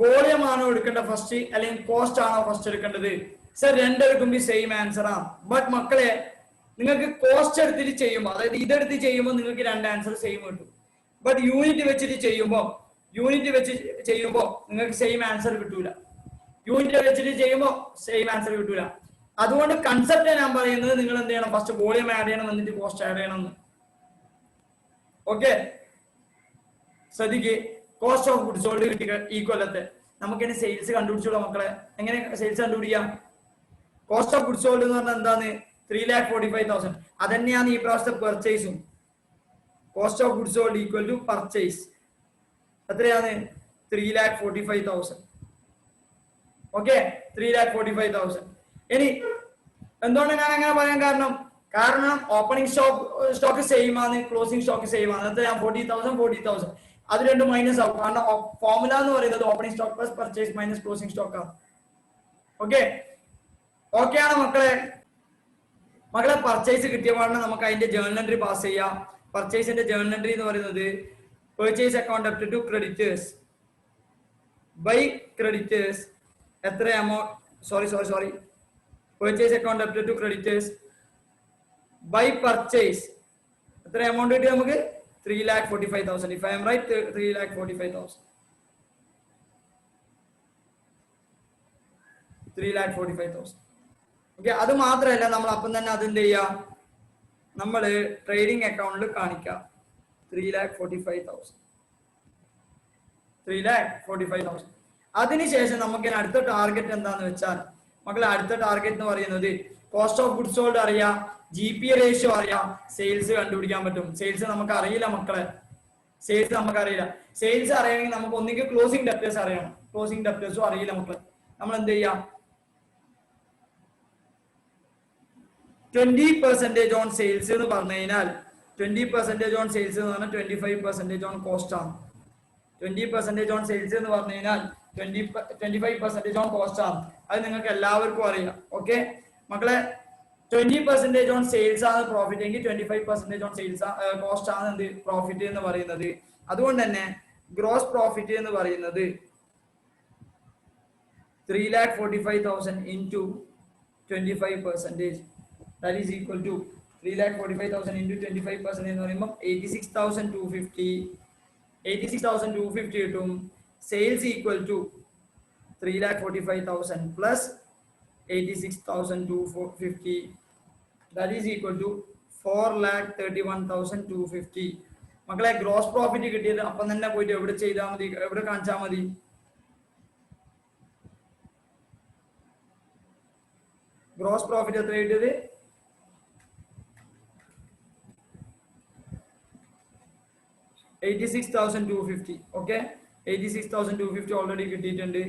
S1: volume ആണോ എടുക്കേണ്ട ഫസ്റ്റ്, അല്ലെങ്കിൽ കോസ്റ്റ് ആണോ ഫസ്റ്റ് എടുക്കേണ്ടത്? സർ രണ്ടെടുക്കുമ്പോൾ സെയിം ആൻസർ ആണ്. ബട്ട് മക്കളെ നിങ്ങൾക്ക് കോസ്റ്റ് എടുത്തിട്ട് ചെയ്യുമ്പോൾ, അതായത് ഇതെടുത്ത് ചെയ്യുമ്പോൾ നിങ്ങൾക്ക് 2 ആൻസർ സെയിം കിട്ടും. ബട്ട് യൂണിറ്റ് വെച്ചിട്ട് ചെയ്യുമ്പോൾ നിങ്ങൾക്ക് സെയിം ആൻസർ കിട്ടൂല. യൂണിറ്റ് വെച്ചിട്ട് ചെയ്യുമ്പോൾ സെയിം ആൻസർ കിട്ടൂല. അതുകൊണ്ട് കൺസെപ്റ്റ് ഞാൻ പറയുന്നത് നിങ്ങൾ എന്ത് ചെയ്യണം? ഫസ്റ്റ് വോളിയം ആഡ് ചെയ്യണം, എന്നിട്ട് കോസ്റ്റ് ആഡ് ചെയ്യണം എന്ന്. ഓക്കെ ശ്രദ്ധിക്ക്. കോസ്റ്റ് ഓഫ് ഗുഡ്സ് സോൾഡ് കിട്ടി ഈ കൊല്ലത്തെ. നമുക്കിനി സെയിൽസ് കണ്ടുപിടിച്ചോളൂ മക്കളെ. എങ്ങനെ സെയിൽസ് കണ്ടുപിടിക്കാം? കോസ്റ്റ് ഓഫ് ഗുഡ്സ് സോൾഡ് എന്ന് പറഞ്ഞാൽ എന്താണ്? 3,45,000. അതന്നെയാണ് ഈ പ്രാവശ്യത്തെ പെർച്ചേസും. Cost of goods sold equal to purchase എത്രയാണ്? 3,45,000. ഓക്കെ 3,45,000. ഇനി എന്തുകൊണ്ട് ഞാൻ അങ്ങനെ പറയാൻ കാരണം ഓപ്പണിംഗ് സ്റ്റോക്ക് സെയിം ആണ്, ക്ലോസിംഗ് സ്റ്റോക്ക് സെയിം ആണ്. അത് ഞാൻ 40,000 അത് രണ്ടും മൈനസ് ആവും. കാരണം ഫോർമുല എന്ന് പറയുന്നത് opening stock plus purchase minus closing stock ആണ്. ഓക്കെ ആണ് മക്കളെ പർച്ചേസ് കിട്ടിയ പാടിന് നമുക്ക് അതിന്റെ ജേർണൽ എൻട്രി പാസ് ചെയ്യാം. പർച്ചേസിന്റെ ജേർണൽ എൻട്രി എന്ന് പറയുന്നത് purchase account debit to creditors by creditors. എത്ര amount? Sorry purchase account debit to creditors by purchase. എത്ര എമൗണ്ട് കിട്ടി നമുക്ക്? 3,45,000. If I'm right 3,45,000. 3,45,000. Okay അത് മാത്രമല്ല നമ്മൾ അപ്പം തന്നെ അതെന്ത് ചെയ്യാം? നമ്മൾ ട്രേഡിംഗ് അക്കൗണ്ടിൽ കാണിക്കാം 3,45,000. അതിനുശേഷം നമുക്ക് അടുത്ത ടാർഗറ്റ് എന്താന്ന് വെച്ചാൽ മക്കളെ അടുത്ത ടാർഗറ്റ് എന്ന് പറയുന്നത് കോസ്റ്റ് ഓഫ് ഗുഡ്സ് സോൾഡ് അറിയാം, GP റേഷ്യോ അറിയാം, സെയിൽസ് കണ്ടുപിടിക്കാൻ പറ്റും. സെയിൽസ് നമുക്ക് അറിയില്ല മക്കളെ, സെയിൽസ് നമുക്ക് അറിയില്ല. സെയിൽസ് അറിയണമെങ്കിൽ നമുക്ക് ഒന്നുകിൽ ക്ലോസിംഗ് ഡെപ്റ്റേഴ്സ് അറിയണം. ക്ലോസിംഗ് ഡെപ്റ്റേഴ്സും അറിയില്ല മക്കളെ. നമ്മൾ എന്ത് ചെയ്യാം, 20% ഓൺ സെയിൽസ് എന്ന് പറഞ്ഞു കഴിഞ്ഞാൽ 20% ഓൺ സെയിൽസ് എന്ന് പറഞ്ഞാൽ 25% ഓൺ കോസ്റ്റ് ആണ്. 20% ഓൺ സെയിൽസ് എന്ന് പറഞ്ഞു കഴിഞ്ഞാൽ 25% ഓൺ കോസ്റ്റ് ആണ്. അത് നിങ്ങൾക്ക് എല്ലാവർക്കും അറിയാം. ഓക്കെ മക്കളെ, 20% ഓൺ സെയിൽസ് ആണ് പ്രോഫിറ്റ് എങ്കിൽ 25% ഓൺ സെയിൽസ് കോസ്റ്റ് ആണ് എന്ത് പ്രോഫിറ്റ് എന്ന് പറയുന്നത്. അതുകൊണ്ട് തന്നെ ഗ്രോസ് പ്രോഫിറ്റ് എന്ന് പറയുന്നത് 3,45,000 into 25%. That is equal to 3,45,000 into 25% എന്ന് പറയുമ്പോൾ 86,250. 86,250 കിട്ടും. Sales equal to 3,45,000 plus 86,250. That is equal to 4,31,250. മക്കളെ ഗ്രോസ് പ്രോഫിറ്റ് കിട്ടിയത് അപ്പം തന്നെ പോയിട്ട് എവിടെ ചെയ്താൽ മതി, എവിടെ കാണിച്ചാൽ മതി? ഗ്രോസ് പ്രോഫിറ്റ് എത്ര കിട്ടിയത്? 86,250. ഓക്കെ 86,250 ഓൾറെഡി കിട്ടിയിട്ടുണ്ട്.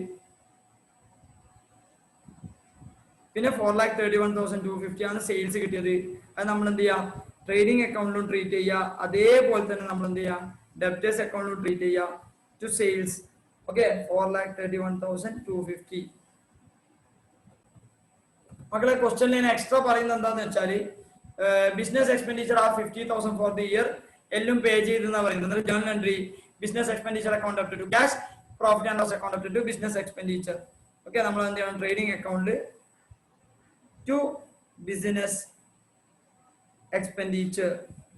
S1: പിന്നെ 4,31,250 ആണ് സെയിൽസ് കിട്ടിയത്. അത് നമ്മൾ എന്ത് ചെയ്യാം, ട്രേഡിംഗ് അക്കൗണ്ടിലും ട്രീറ്റ് ചെയ്യുക. അതേപോലെ തന്നെ നമ്മൾ എന്ത് ചെയ്യാം, ഡെപ്റ്റേഴ്സ് അക്കൗണ്ടിലും ട്രീറ്റ് ചെയ്യുക ടു സെയിൽസ്. ഓക്കെ 4,31,250. മക്കളെ ക്വസ്റ്റ്യൻ ഞാൻ എക്സ്ട്രാ പറയുന്നത് എന്താന്ന് വെച്ചാല് ബിസിനസ് എക്സ്പെൻഡിച്ചർ ആ 50,000 ഫോർ ദി ഇയർ എല്ലാം പേ ചെയ്തെന്നാ പറയുന്നത്. Journal entry business expenditure account up to cash, profit and loss account up to business expenditure. Okay നമ്മൾ എന്ത് ചെയ്യണം, trading account to business expenditure.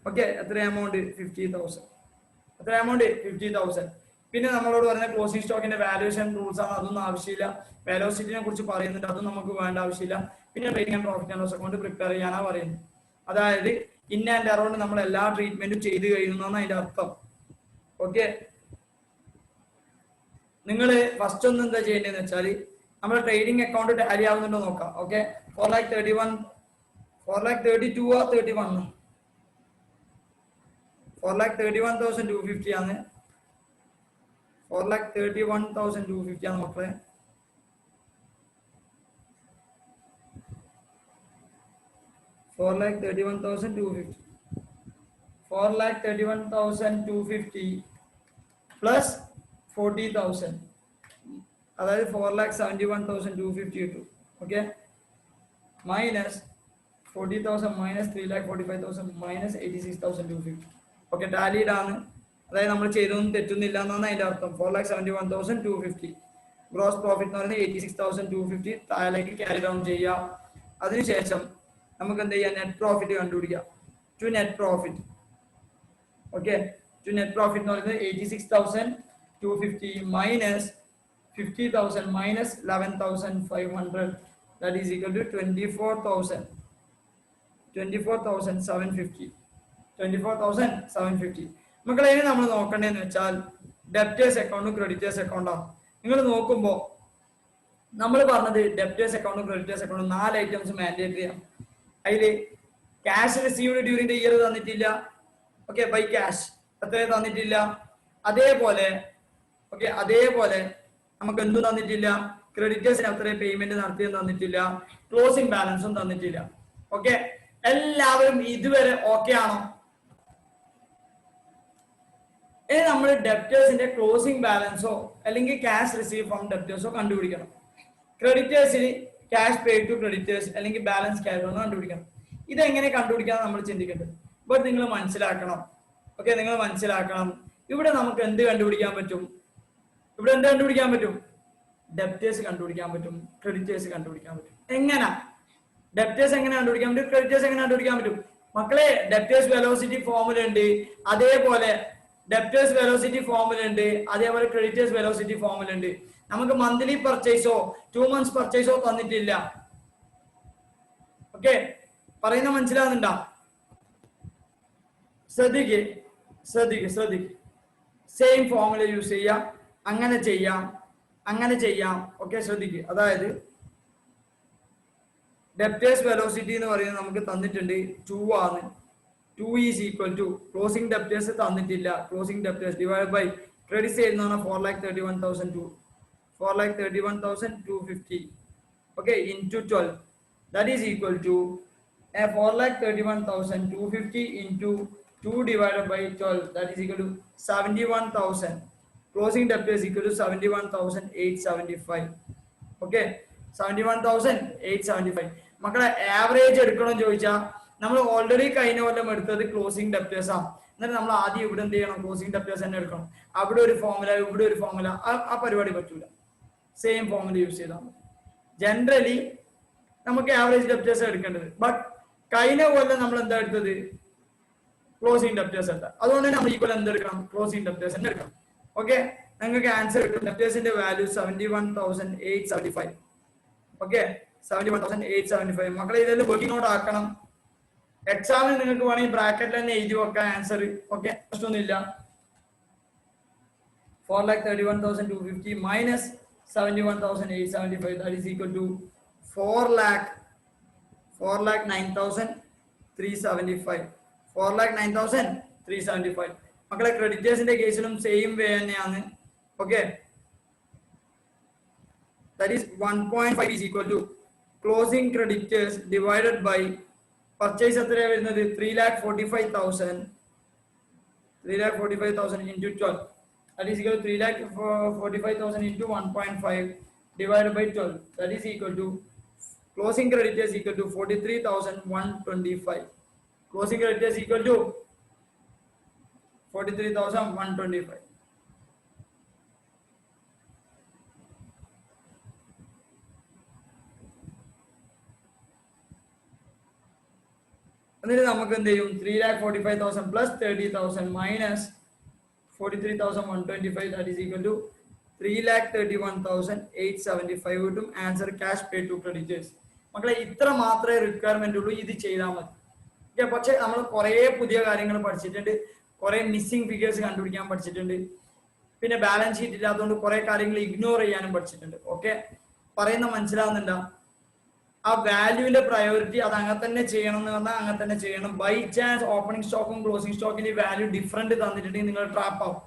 S1: Okay എത്ര എമൗണ്ട്? 50,000. എത്ര എമൗണ്ട്? 50,000. പിന്നെ നമ്മളോട് പറയുന്ന ക്ലോസിംഗ് സ്റ്റോക്കിന്റെ വാല്യൂഷൻ റൂൾസ് ആണ്. അതൊന്നും ആവശ്യമില്ല. വെലോസിറ്റിനെ കുറിച്ച് പറയുന്നുണ്ട്, അതും നമുക്ക് വേണ്ട ആവശ്യമില്ല. പിന്നെ trading and profit and loss account prepare ചെയ്യാനാണ് പറയുന്നത്. അതായത് ഇൻ ആൻഡ് അറൗണ്ട് നമ്മൾ എല്ലാ ട്രീറ്റ്മെന്റും ചെയ്ത് കഴിയുന്നതാണ് അതിന്റെ അർത്ഥം. ഓക്കെ നിങ്ങൾ ഫസ്റ്റ് ഒന്ന് എന്താ ചെയ്യേണ്ടതെന്ന് വെച്ചാൽ നമ്മൾ ട്രേഡിംഗ് അക്കൗണ്ട് ടാലി ആവുന്നുണ്ടോ നോക്കാം. ഓക്കെ 4,31 4,32 or 31 4,31,250 ആണ്. 4,31,250 ആണ് മക്കളെ. $4,31,250 പ്ലസ് 40,000 അതായത് 4,71,250 കിട്ടും. Okay minus 40,000 minus 3,45,000 minus 86,250. Okay tallied ആണ്. അതായത് നമ്മൾ ചെയ്തൊന്നും തെറ്റുന്നില്ല എന്നാണ് അതിന്റെ അർത്ഥം. 4,71,250. ഗ്രോസ് പ്രോഫിറ്റ് എന്ന് പറയുന്നത് 86,250 താഴേക്ക് ക്യാരി ഡൗൺ ചെയ്യാം. അതിനുശേഷം നമുക്ക് എന്ത് ചെയ്യാം, നെറ്റ് പ്രോഫിറ്റ് കണ്ടുപിടിക്കാം. To net profit. Okay to net profit എന്ന് പറയുന്നത് 86,250 minus 50,000 minus 11,500. That is equal to 24,750. 24,750. മക്കളെ ഇനി നമ്മൾ നോക്കേണ്ടതെന്ന് വെച്ചാൽ ഡെപ്റ്റേഴ്സ് അക്കൗണ്ടും ക്രെഡിറ്റേഴ്സ് അക്കൗണ്ടാണ്. നിങ്ങൾ നോക്കുമ്പോൾ നമ്മൾ പറഞ്ഞത് ഡെപ്റ്റേഴ്സ് അക്കൗണ്ടും ക്രെഡിറ്റേഴ്സ് അക്കൗണ്ടും 4 ഐറ്റംസ് മാൻഡേറ്ററി ആണ്. അതിൽ cash received during the year തന്നിട്ടില്ല. ഓക്കെ ബൈ ക്യാഷ് എത്ര തന്നിട്ടില്ല. അതേപോലെ നമുക്ക് എന്തും തന്നിട്ടില്ല, ക്രെഡിറ്റേഴ്സിന് എത്ര പേയ്മെന്റ് നടത്തിയെന്ന് തന്നിട്ടില്ല, ക്ലോസിംഗ് ബാലൻസും തന്നിട്ടില്ല. ഓക്കെ എല്ലാവരും ഇതുവരെ ഓക്കെ ആണോ? ഇനി നമ്മൾ ഡെപ്റ്റേഴ്സിന്റെ ക്ലോസിംഗ് ബാലൻസോ അല്ലെങ്കിൽ ക്യാഷ് റിസീവ് ഫ്രം ഡെപ്റ്റേഴ്സോ കണ്ടുപിടിക്കണം. ക്രെഡിറ്റേഴ്സിന് ക്യാഷ് പേ ടു ക്രെഡിറ്റേഴ്സ് അല്ലെങ്കിൽ ബാലൻസ് ക്യാഷ് ഒന്ന് കണ്ടുപിടിക്കണം. ഇതെങ്ങനെ കണ്ടുപിടിക്കാൻ നമ്മൾ ചിന്തിക്കേണ്ടത്. ബട്ട് നിങ്ങൾ മനസ്സിലാക്കണം. ഓക്കെ നിങ്ങൾ മനസ്സിലാക്കണം, ഇവിടെ നമുക്ക് എന്ത് കണ്ടുപിടിക്കാൻ പറ്റും? ഇവിടെ എന്ത് കണ്ടുപിടിക്കാൻ പറ്റും? ഡെപ്റ്റേഴ്സ് കണ്ടുപിടിക്കാൻ പറ്റും, ക്രെഡിറ്റേഴ്സ് കണ്ടുപിടിക്കാൻ പറ്റും. എങ്ങനെ ഡെപ്റ്റേഴ്സ് എങ്ങനെ കണ്ടുപിടിക്കാൻ പറ്റും, ക്രെഡിറ്റേഴ്സ് എങ്ങനെ കണ്ടുപിടിക്കാൻ പറ്റും? മക്കളെ ഡെപ്റ്റേഴ്സ് വെലോസിറ്റി ഫോർമുല ഉണ്ട്, അതേപോലെ ഡെപ്റ്റേഴ്സ് വെലോസിറ്റി ഫോർമുല ഉണ്ട്, അതേപോലെ ക്രെഡിറ്റേഴ്സ് വെലോസിറ്റി ഫോർമുല ഉണ്ട്. നമുക്ക് മന്ത്ലി പർച്ചേസോ 2 months പർച്ചേസോ തന്നിട്ടില്ല. ഓക്കെ പറയുന്ന മനസ്സിലാകുന്നുണ്ടോ? ശ്രദ്ധിക്ക്. സെയിം ഫോർമുല യൂസ് ചെയ്യാം, അങ്ങനെ ചെയ്യാം. ഓക്കെ ശ്രദ്ധിക്ക്. അതായത് ഡെപ്റ്റേഴ്സ് വെലോസിറ്റി എന്ന് പറയുന്നത് നമുക്ക് തന്നിട്ടുണ്ട് 2 ആണ്. 2 is equal to closing debtors തന്നിട്ടില്ല. Closing debtors divide by credit side എന്ന് പറഞ്ഞാൽ 4,31,250. Okay, into 12. That is equal to 4,31,250 into 2 divided by 12. That is equal to 71,000. Closing debt is equal to 71,875. Okay, 71,875. മക്കളെ average എടുക്കണം ചോദിച്ചാൽ നമ്മൾ already കഴിഞ്ഞ കൊല്ലം എടുത്തത് closing debtors ആണ്. എന്നിട്ട് നമ്മൾ ആദ്യം ഇവിടെ എന്ത് ചെയ്യണം? ക്ലോസിംഗ് ഡെപ്റ്റേഴ്സ് തന്നെ എടുക്കണം. അവിടെ ഒരു ഫോർമുല, ഇവിടെ ഒരു ഫോർമുല, ആ പരിപാടി പറ്റൂല. സെയിം ഫോർമുല യൂസ് ചെയ്താൽ മതി. ജനറലി നമുക്ക് ആവറേജ് ഡെപ്റ്റേഴ്സ് എടുക്കേണ്ടത്. ബട്ട് കഴിഞ്ഞ കൊല്ലം നമ്മൾ എന്താ എടുത്തത്? ക്ലോസിംഗ് ഡെപ്റ്റേഴ്സ് എടുത്ത. അതുകൊണ്ട് തന്നെ നമ്മൾ ഈ കൊല്ലം എന്തെടുക്കണം? ക്ലോസിംഗ് ഡെപ്റ്റേഴ്സ് തന്നെ എടുക്കണം. ഓക്കെ, നിങ്ങൾക്ക് ആൻസർ കിട്ടും. ഡെപ്റ്റേഴ്സിന്റെ വാല്യൂ 71,875. ഓക്കെ, 71,875. മക്കളെ ഇതെല്ലാം വർക്കിംഗ് ഔട്ട് ആക്കണം. എക്സാമിന് നിങ്ങൾക്ക് വേണമെങ്കിൽ ബ്രാക്കറ്റിൽ തന്നെ എഴുതി വെക്കാം ആൻസർ. ഓക്കെ, പ്രശ്നമൊന്നുമില്ല. 4,31,250 minus 71,875, that is equal to 4,09,375. 4,09,375. മക്കളെ ക്രെഡിറ്റേഴ്സിന്റെ കേസിലും സെയിം വേ തന്നെയാണ്. Okay, that is 1.5 is equal to closing creditors divided by purchase എത്രയാണ് വരുന്നത്? 3,45,000 into 12. That is equal to 3,45,000 into 1.5 divided by 12. That is equal to closing creditors equal to 43,125. Closing creditors equal to 43,125. എന്നിട്ട് നമുക്ക് എന്ത് ചെയ്യും? 3,45,000 plus 30,000 minus 43,125, that is equal to 3,31,875 കിട്ടും. Answer cash pay to creditors. മക്കളെ ഇത്ര മാത്രമേ requirement ഉള്ളൂ. ഇത് ചെയ്താൽ മതി. പക്ഷെ നമ്മൾ കുറെ പുതിയ കാര്യങ്ങൾ പഠിച്ചിട്ടുണ്ട്. കുറെ മിസ്സിംഗ് ഫിഗേഴ്സ് കണ്ടുപിടിക്കാൻ പഠിച്ചിട്ടുണ്ട്. പിന്നെ ബാലൻസ് ഷീറ്റ് ഇല്ലാത്തതുകൊണ്ട് കുറെ കാര്യങ്ങൾ ഇഗ്നോർ ചെയ്യാനും പഠിച്ചിട്ടുണ്ട്. ഓക്കെ, പറയുന്ന മനസ്സിലാവുന്നുണ്ടോ? ആ വാല്യൂവിന്റെ പ്രയോറിറ്റി അത് അങ്ങനെ തന്നെ ചെയ്യണം എന്ന് പറഞ്ഞാൽ അങ്ങനെ തന്നെ ചെയ്യണം. ബൈ ചാൻസ് ഓപ്പണിംഗ് സ്റ്റോക്കും ക്ലോസിംഗ് സ്റ്റോക്കിന്റെ വാല്യൂ ഡിഫറൻറ്റ് തന്നിട്ടുണ്ടെങ്കിൽ നിങ്ങൾ ട്രാപ്പ് ആവും.